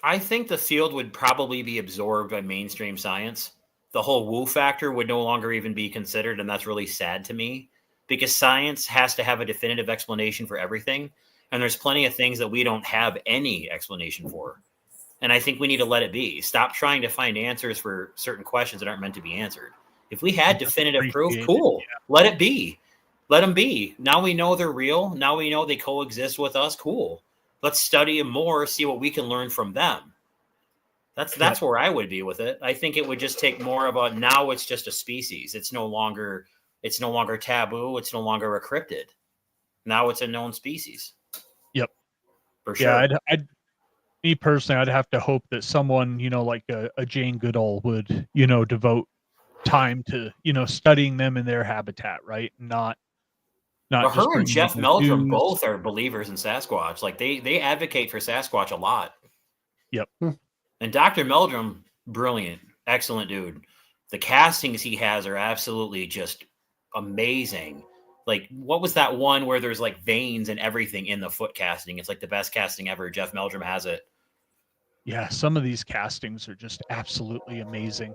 I think the field would probably be absorbed by mainstream science. The whole woo factor would no longer even be considered, and that's really sad to me, because science has to have a definitive explanation for everything, and there's plenty of things that we don't have any explanation for. And I think we need to let it be. Stop trying to find answers for certain questions that aren't meant to be answered. If we had definitive proof, cool. Let it be. Let them be. Now we know they're real. Now we know they coexist with us. Cool. Let's study them more, see what we can learn from them. That's where I would be with it. I think it would just take more of now it's just a species. It's no longer taboo. It's no longer a cryptid. Now it's a known species.
Yep.
For sure.
Yeah, me personally, I'd have to hope that someone, like a Jane Goodall would, devote time to, studying them in their habitat, right? Not
But
just
her and Jeff Meldrum
news.
both are believers in Sasquatch. Like they advocate for Sasquatch a lot.
Yep.
And Dr. Meldrum, brilliant, excellent dude. The castings he has are absolutely just amazing. Like, what was that one where there's like veins and everything in the foot casting? It's like the best casting ever. Jeff Meldrum has it.
Yeah, some of these castings are just absolutely amazing.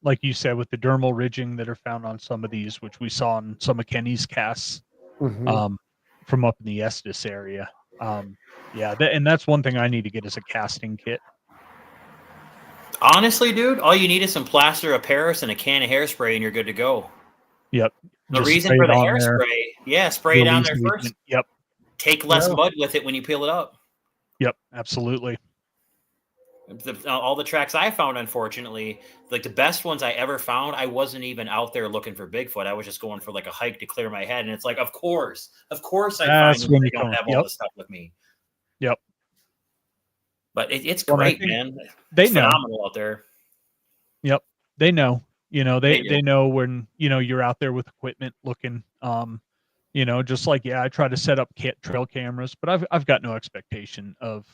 Like you said, with the dermal ridging that are found on some of these, which we saw in some of Kenny's casts from up in the Estes area. And that's one thing I need to get as a casting kit.
Honestly, dude, all you need is some plaster of Paris and a can of hairspray, and you're good to go.
Yep.
The reason for the hairspray, spray it on there first.
Yep.
Take less mud with it when you peel it up.
Yep, absolutely.
All the tracks I found, unfortunately, like the best ones I ever found, I wasn't even out there looking for Bigfoot. I was just going for like a hike to clear my head. And it's like, of course I find them when they don't have all this stuff with me.
Yep.
But it's great, man.
It's
phenomenal out there.
Yep. They know. They know when, you're out there with equipment looking, just like, I try to set up trail cameras, but I've got no expectation of,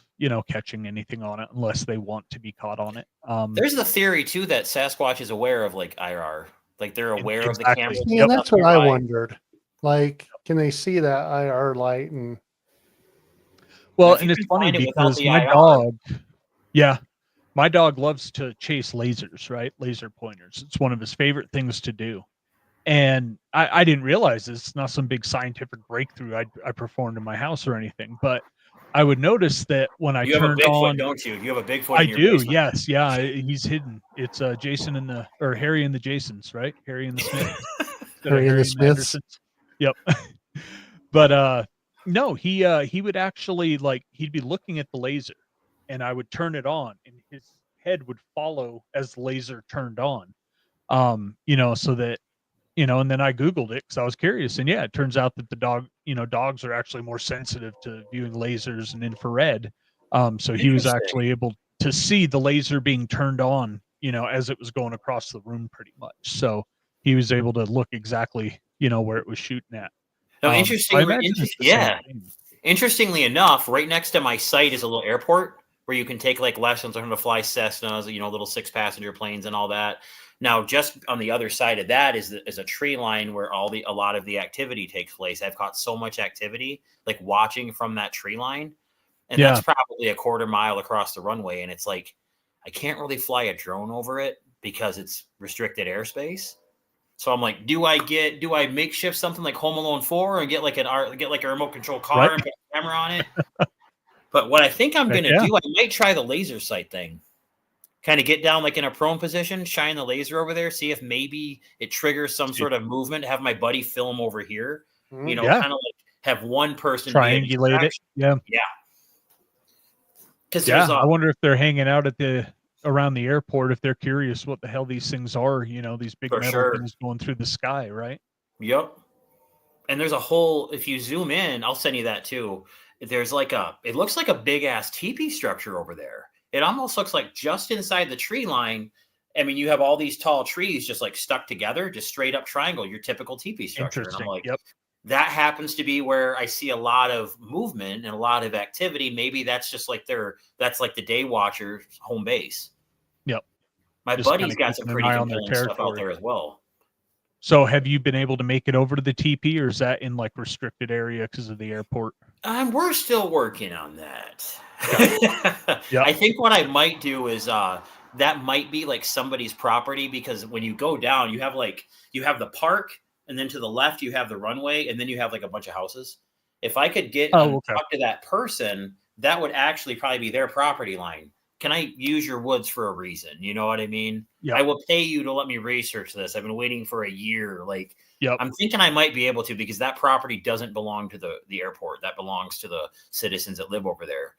catching anything on it unless they want to be caught on it.
There's the theory too that Sasquatch is aware of like IR, like they're aware of the camera.
Yeah, that's what I wondered. Like, can they see that IR light? And
and it's funny because my dog loves to chase lasers, right? Laser pointers. It's one of his favorite things to do. And I didn't realize this. It's not some big scientific breakthrough I performed in my house or anything. But I would notice that when I
You have a
turned
Bigfoot,
on,
don't you? You have a Bigfoot
I
in your
do,
basement.
yes, yeah, he's hidden. It's Jason and the or Harry and the Jasons, right? Harry and the Smiths instead of
Harry and the
Harry and the
Smiths.
Hendersons. Yep. But no, he would actually like he'd be looking at the laser, and I would turn it on, and his head would follow as the laser turned on. So that and then I Googled it because I was curious. And yeah, it turns out that dogs are actually more sensitive to viewing lasers and infrared. So he was
Interesting.
actually able to see the laser being turned on, as it was going across the room pretty much. So he was able to look exactly, where it was shooting at.
No,
So I imagine it's the same
yeah.
thing.
Interestingly enough, right next to my site is a little airport where you can take like lessons on how to fly Cessnas, little 6-passenger planes and all that. Now, just on the other side of that is a tree line where a lot of the activity takes place. I've caught so much activity, like watching from that tree line, and
Yeah.
that's probably a quarter mile across the runway. And it's like I can't really fly a drone over it because it's restricted airspace. So I'm like, do I makeshift something like Home Alone 4 and get like a remote control car
Right.
and put a camera on it? But what I think I'm
Heck
gonna do, I might try the laser sight thing. Kind of get down like in a prone position, shine the laser over there, see if maybe it triggers some sort of movement. Have my buddy film over here,
Mhm.
Yeah.
kind of like have one person be a
Triangulate it.
distraction.
Yeah.
Because
Yeah.
there's
I wonder if they're hanging out around the airport, if they're curious what the hell these things are, these big
For
metal
sure.
things going through the sky, right?
Yep. And there's a whole, if you zoom in, I'll send you that too. There's it looks like a big ass teepee structure over there. It almost looks like just inside the tree line. I mean, you have all these tall trees just like stuck together, just straight up triangle, your typical teepee structure. And I'm
Interesting.
like,
Yep.
that happens to be where I see a lot of movement and a lot of activity. Maybe that's just like that's like the day watcher's home base.
Yep.
My
Just
buddy's
kinda
got some
keeping an
pretty
eye on their
compelling stuff out
territory.
there as well.
So have you been able to make it over to the TP, or is that in like restricted area because of the airport?
We're still working on that.
Yep.
I think what I might do is that might be like somebody's property, because when you go down, you have the park, and then to the left you have the runway, and then you have like a bunch of houses. If I could talk to that person, that would actually probably be their property line. Can I use your woods for a reason? You know what I mean?
Yep.
I will pay you to let me research this. I've been waiting for a year.
Yep.
I'm thinking I might be able to, because that property doesn't belong to the airport. That belongs to the citizens that live over there.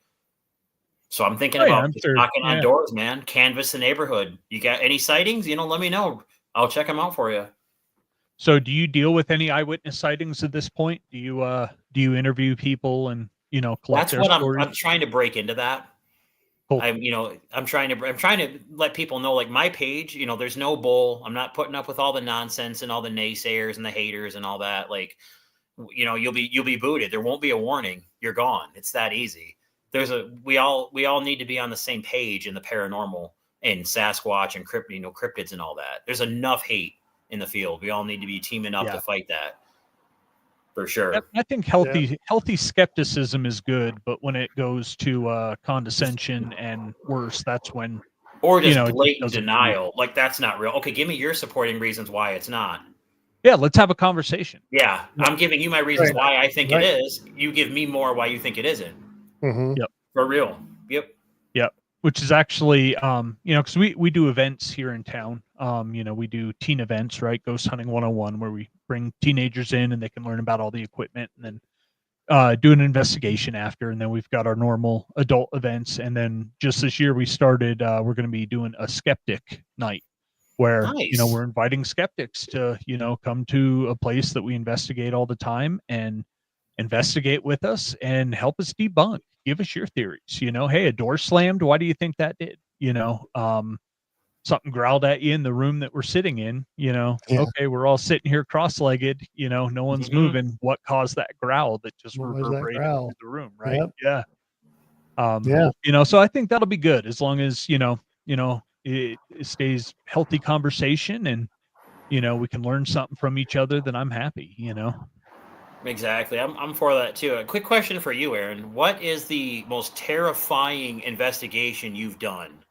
So I'm thinking about just knocking on doors, man. Canvass the neighborhood. You got any sightings? Let me know. I'll check them out for you.
So do you deal with any eyewitness sightings at this point? Do you interview people and collect
That's
their
what
stories?
I'm trying to break into that.
Cool.
I'm trying to let people know, like, my page, there's no bull. I'm not putting up with all the nonsense and all the naysayers and the haters and all that. Like, you'll be booted. There won't be a warning. You're gone. It's that easy. We all need to be on the same page in the paranormal and Sasquatch and cryptids and all that. There's enough hate in the field. We all need to be teaming up to fight that. For sure.
I think healthy skepticism is good, but when it goes to condescension and worse, that's when
just blatant denial. Like, that's not real. Okay, give me your supporting reasons why it's not.
Yeah, let's have a conversation.
Yeah, I'm giving you my reasons why I think it is. You give me more why you think it isn't.
Mm-hmm.
Yep.
For real. Yep.
Which is actually, because we do events here in town. We do teen events, right? Ghost Hunting 101, where we bring teenagers in and they can learn about all the equipment, and then do an investigation after. And then we've got our normal adult events. And then just this year we started, we're going to be doing a skeptic night where, we're inviting skeptics to, come to a place that we investigate all the time and investigate with us and help us debunk. Give us your theories. Hey, a door slammed. Why do you think that did? Something growled at you in the room that we're sitting in. Okay, we're all sitting here cross-legged. No one's moving. What caused that growl that just reverberated through the room? Right? Yep. Yeah. So I think that'll be good as long as it stays healthy conversation and we can learn something from each other. Then I'm happy.
Exactly. I'm for that too. A quick question for you, Aaron. What is the most terrifying investigation you've done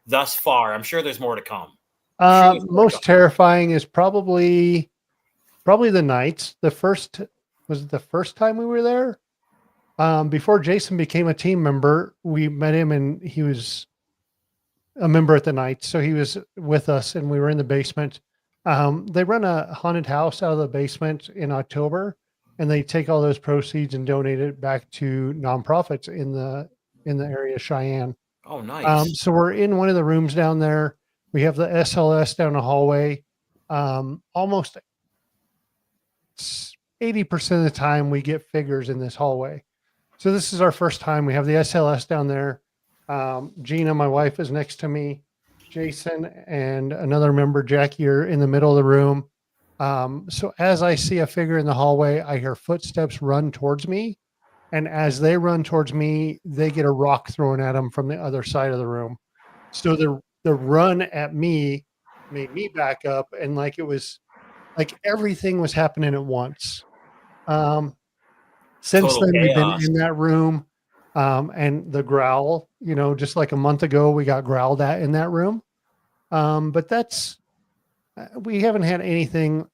thus far? I'm sure there's more to come.
Most terrifying is probably the nights. Was it the first time we were there? Before Jason became a team member, we met him and he was a member at the night. So he was with us and we were in the basement. They run a haunted house out of the basement in October, and they take all those proceeds and donate it back to nonprofits in the area of Cheyenne.
Oh, nice.
So we're in one of the rooms down there. We have the SLS down the hallway. Almost 80% of the time we get figures in this hallway. So this is our first time. We have the SLS down there. Gina, my wife, is next to me. Jason and another member, Jackie, are in the middle of the room. So as I see a figure in the hallway, I hear footsteps run towards me. And as they run towards me, they get a rock thrown at them from the other side of the room. So the run at me made me back up, and like it was like everything was happening at once. Since
Total
then, we've been
chaos.
in that room, and the growl, just like a month ago, we got growled at in that room. But we haven't had anything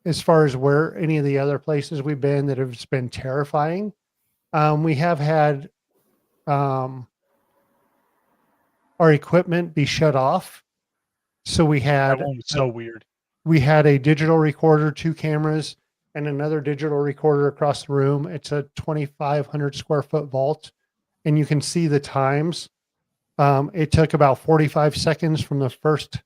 as far as where any of the other places we've been that have been terrifying. We have had our equipment be shut off. So
That one was so weird.
we had a digital recorder, 2 cameras, and another digital recorder across the room. It's a 2,500 square foot vault, and you can see the times. It took about 45 seconds from the first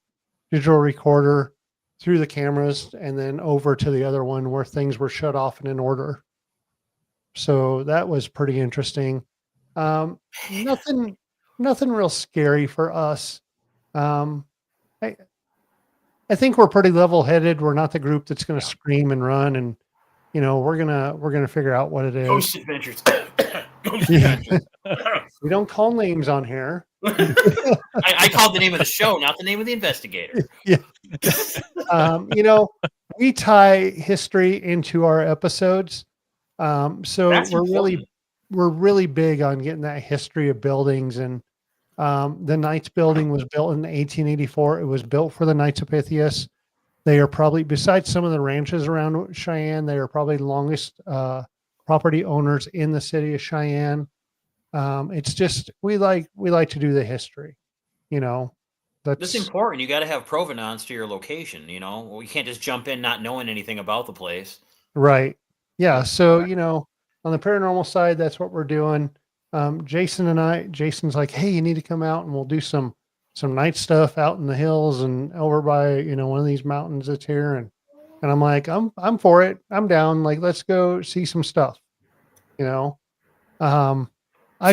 digital recorder through the cameras and then over to the other one where things were shut off and in order. So that was pretty interesting. Nothing real scary for us. I think we're pretty level headed. We're not the group that's going to scream and run, and we're gonna figure out what it is.
Ghost Adventures.
Yeah. We don't call names on here.
I called the name of the show, not the name of the investigator.
Yeah. We tie history into our episodes. So
That's
we're
important.
really big on getting that history of buildings. And the Knights building was built in 1884. It was built for the Knights of Pythias. They are probably, besides some of the ranches around Cheyenne, they are probably the longest property owners in the city of Cheyenne. It's just we like to do the history.
That's important. You got to have provenance to your location. You can't just jump in not knowing anything about the place.
Right. Yeah. So, on the paranormal side, that's what we're doing. Jason's like, hey, you need to come out and we'll do some night stuff out in the hills and over by, one of these mountains that's here. And I'm like, I'm for it. I'm down. Like, let's go see some stuff. I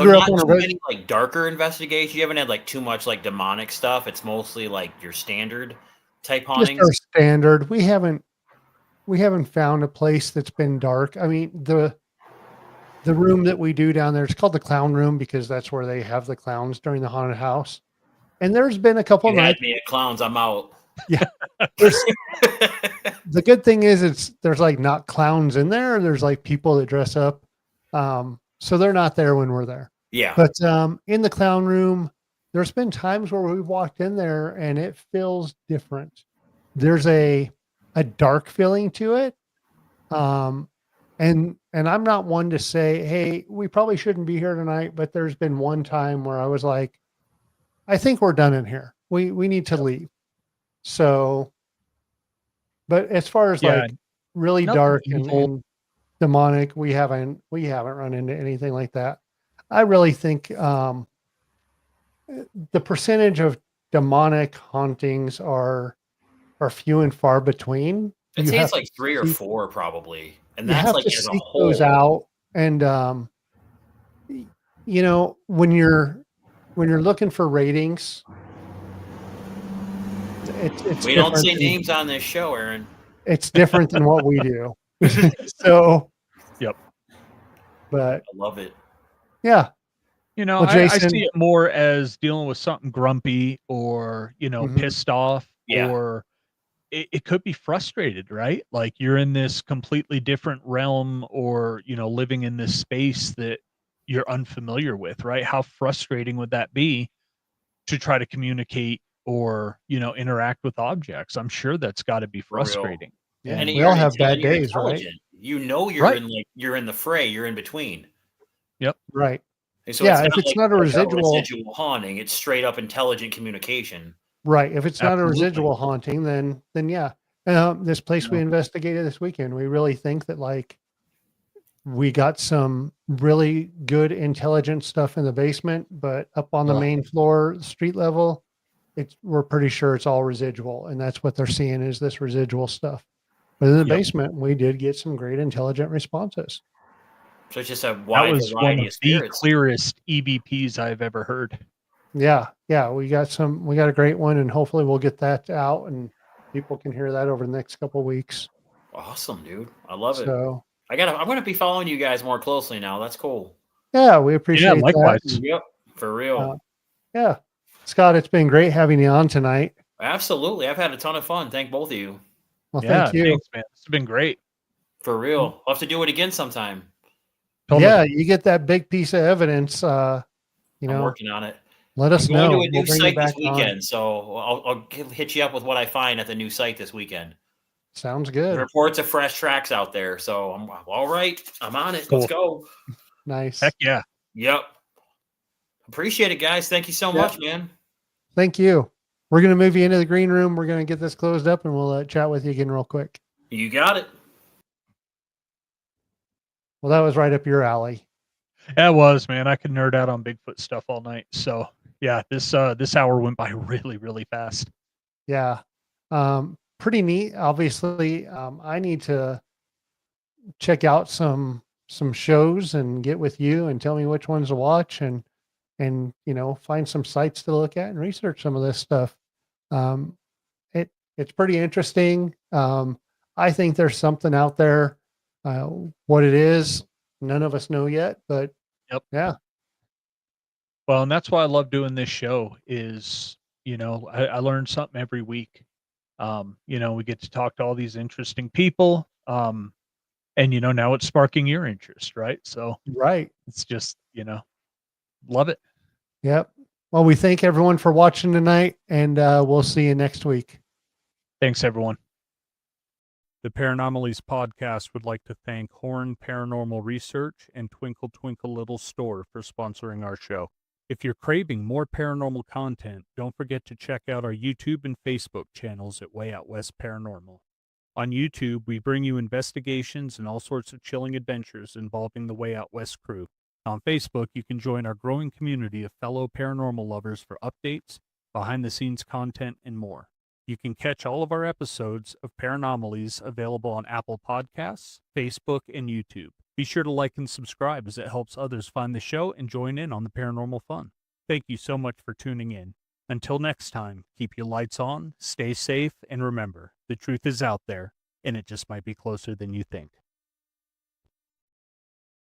grew up on
many like darker investigations. You haven't had like too much like demonic stuff. It's mostly like your standard type hauntings.
Just our standard. We haven't found a place that's been dark. I mean, the room that we do down there, it's called the clown room because that's where they have the clowns during the haunted house. And there's been a couple nights.
Me at clowns, I'm out.
Yeah. The good thing is there's like not clowns in there. There's like people that dress up. So they're not there when we're there.
Yeah.
But in the clown room, there's been times where we've walked in there and it feels different. There's a dark feeling to it. And I'm not one to say, hey, we probably shouldn't be here tonight. But there's been one time where I was like, I think we're done in here. We need to leave. So, but as far as like really dark and demonic, we haven't run into anything like that. I really think the percentage of demonic hauntings are few and far between.
I'd say it's like 3 or 4 probably, and that's like as a whole.
Those out, and when you're looking for ratings, it's
we don't say names on this show, Aaron.
It's different than what we do. So,
yep.
But
I love it.
Yeah.
I see it more as dealing with something grumpy or, pissed off, or it could be frustrated, right? Like you're in this completely different realm or, living in this space that you're unfamiliar with, right? How frustrating would that be to try to communicate or, interact with objects? I'm sure that's got to be frustrating.
Yeah. And we all have bad days, right?
You're in the fray, you're in between.
Right.
And so
Yeah,
it's
if
not
it's
like,
not a
like
residual,
residual haunting. It's straight up intelligent communication.
right. If it's not a
Absolutely.
residual haunting, then yeah. This place we
Yeah.
investigated this weekend, we really think that like we got some really good intelligent stuff in the basement, but up on the
Ugh.
main floor, street level, we're pretty sure it's all residual, and that's what they're seeing is this residual stuff. But in the
Yep.
basement, we did get some great intelligent responses.
So it's just a
That
wide
was one
variety
of
of
the
spirits.
clearest EVPs I've ever heard.
Yeah, we got a great one, and hopefully we'll get that out and people can hear that over the next couple of weeks.
Awesome, dude. I love it.
So
I'm gonna be following you guys more closely now. That's cool.
yeah, we appreciate that.
likewise.
Yep, for real.
Yeah, Scott, it's been great having you on tonight.
Absolutely. I've had a ton of fun. Thank both of you.
Well,
Yeah,
thank you.
thanks, man. This has been great.
For real. I'll have to do it again sometime.
Totally.
Yeah, you get that big piece of evidence.
I'm working on it.
Let us
I'm going
know.
to a new
We'll bring you
site this
back on.
weekend, so I'll hit you up with what I find at the new site this weekend.
Sounds
The
good.
reports of fresh tracks out there, so I'm all right. I'm on it. Let's go.
Nice.
Heck yeah.
Yep. Appreciate it, guys. Thank you so much, man.
Thank you. We're going to move you into the green room. We're going to get this closed up, and we'll chat with you again real quick.
You got it.
Well, that was right up your alley.
That was, man. I could nerd out on Bigfoot stuff all night. So yeah, this hour went by really, really fast.
Yeah. Pretty neat. Obviously, I need to check out some shows and get with you and tell me which ones to watch and find some sites to look at and research some of this stuff. It's pretty interesting. I think there's something out there. What it is, none of us know yet, but
Yep.
Yeah.
Well, and that's why I love doing this show is, I learn something every week. We get to talk to all these interesting people. And now it's sparking your interest, right? So
Right.
it's just, love it.
Yep. Well, we thank everyone for watching tonight, and we'll see you next week.
Thanks, everyone.
The Paranomalies podcast would like to thank Horn Paranormal Research and Twinkle Twinkle Little Store for sponsoring our show. If you're craving more paranormal content, don't forget to check out our YouTube and Facebook channels at Way Out West Paranormal. On YouTube, we bring you investigations and all sorts of chilling adventures involving the Way Out West crew. On Facebook, you can join our growing community of fellow paranormal lovers for updates, behind-the-scenes content, and more. You can catch all of our episodes of Paranomalies available on Apple Podcasts, Facebook, and YouTube. Be sure to like and subscribe as it helps others find the show and join in on the paranormal fun. Thank you so much for tuning in. Until next time, keep your lights on, stay safe, and remember, the truth is out there, and it just might be closer than you think.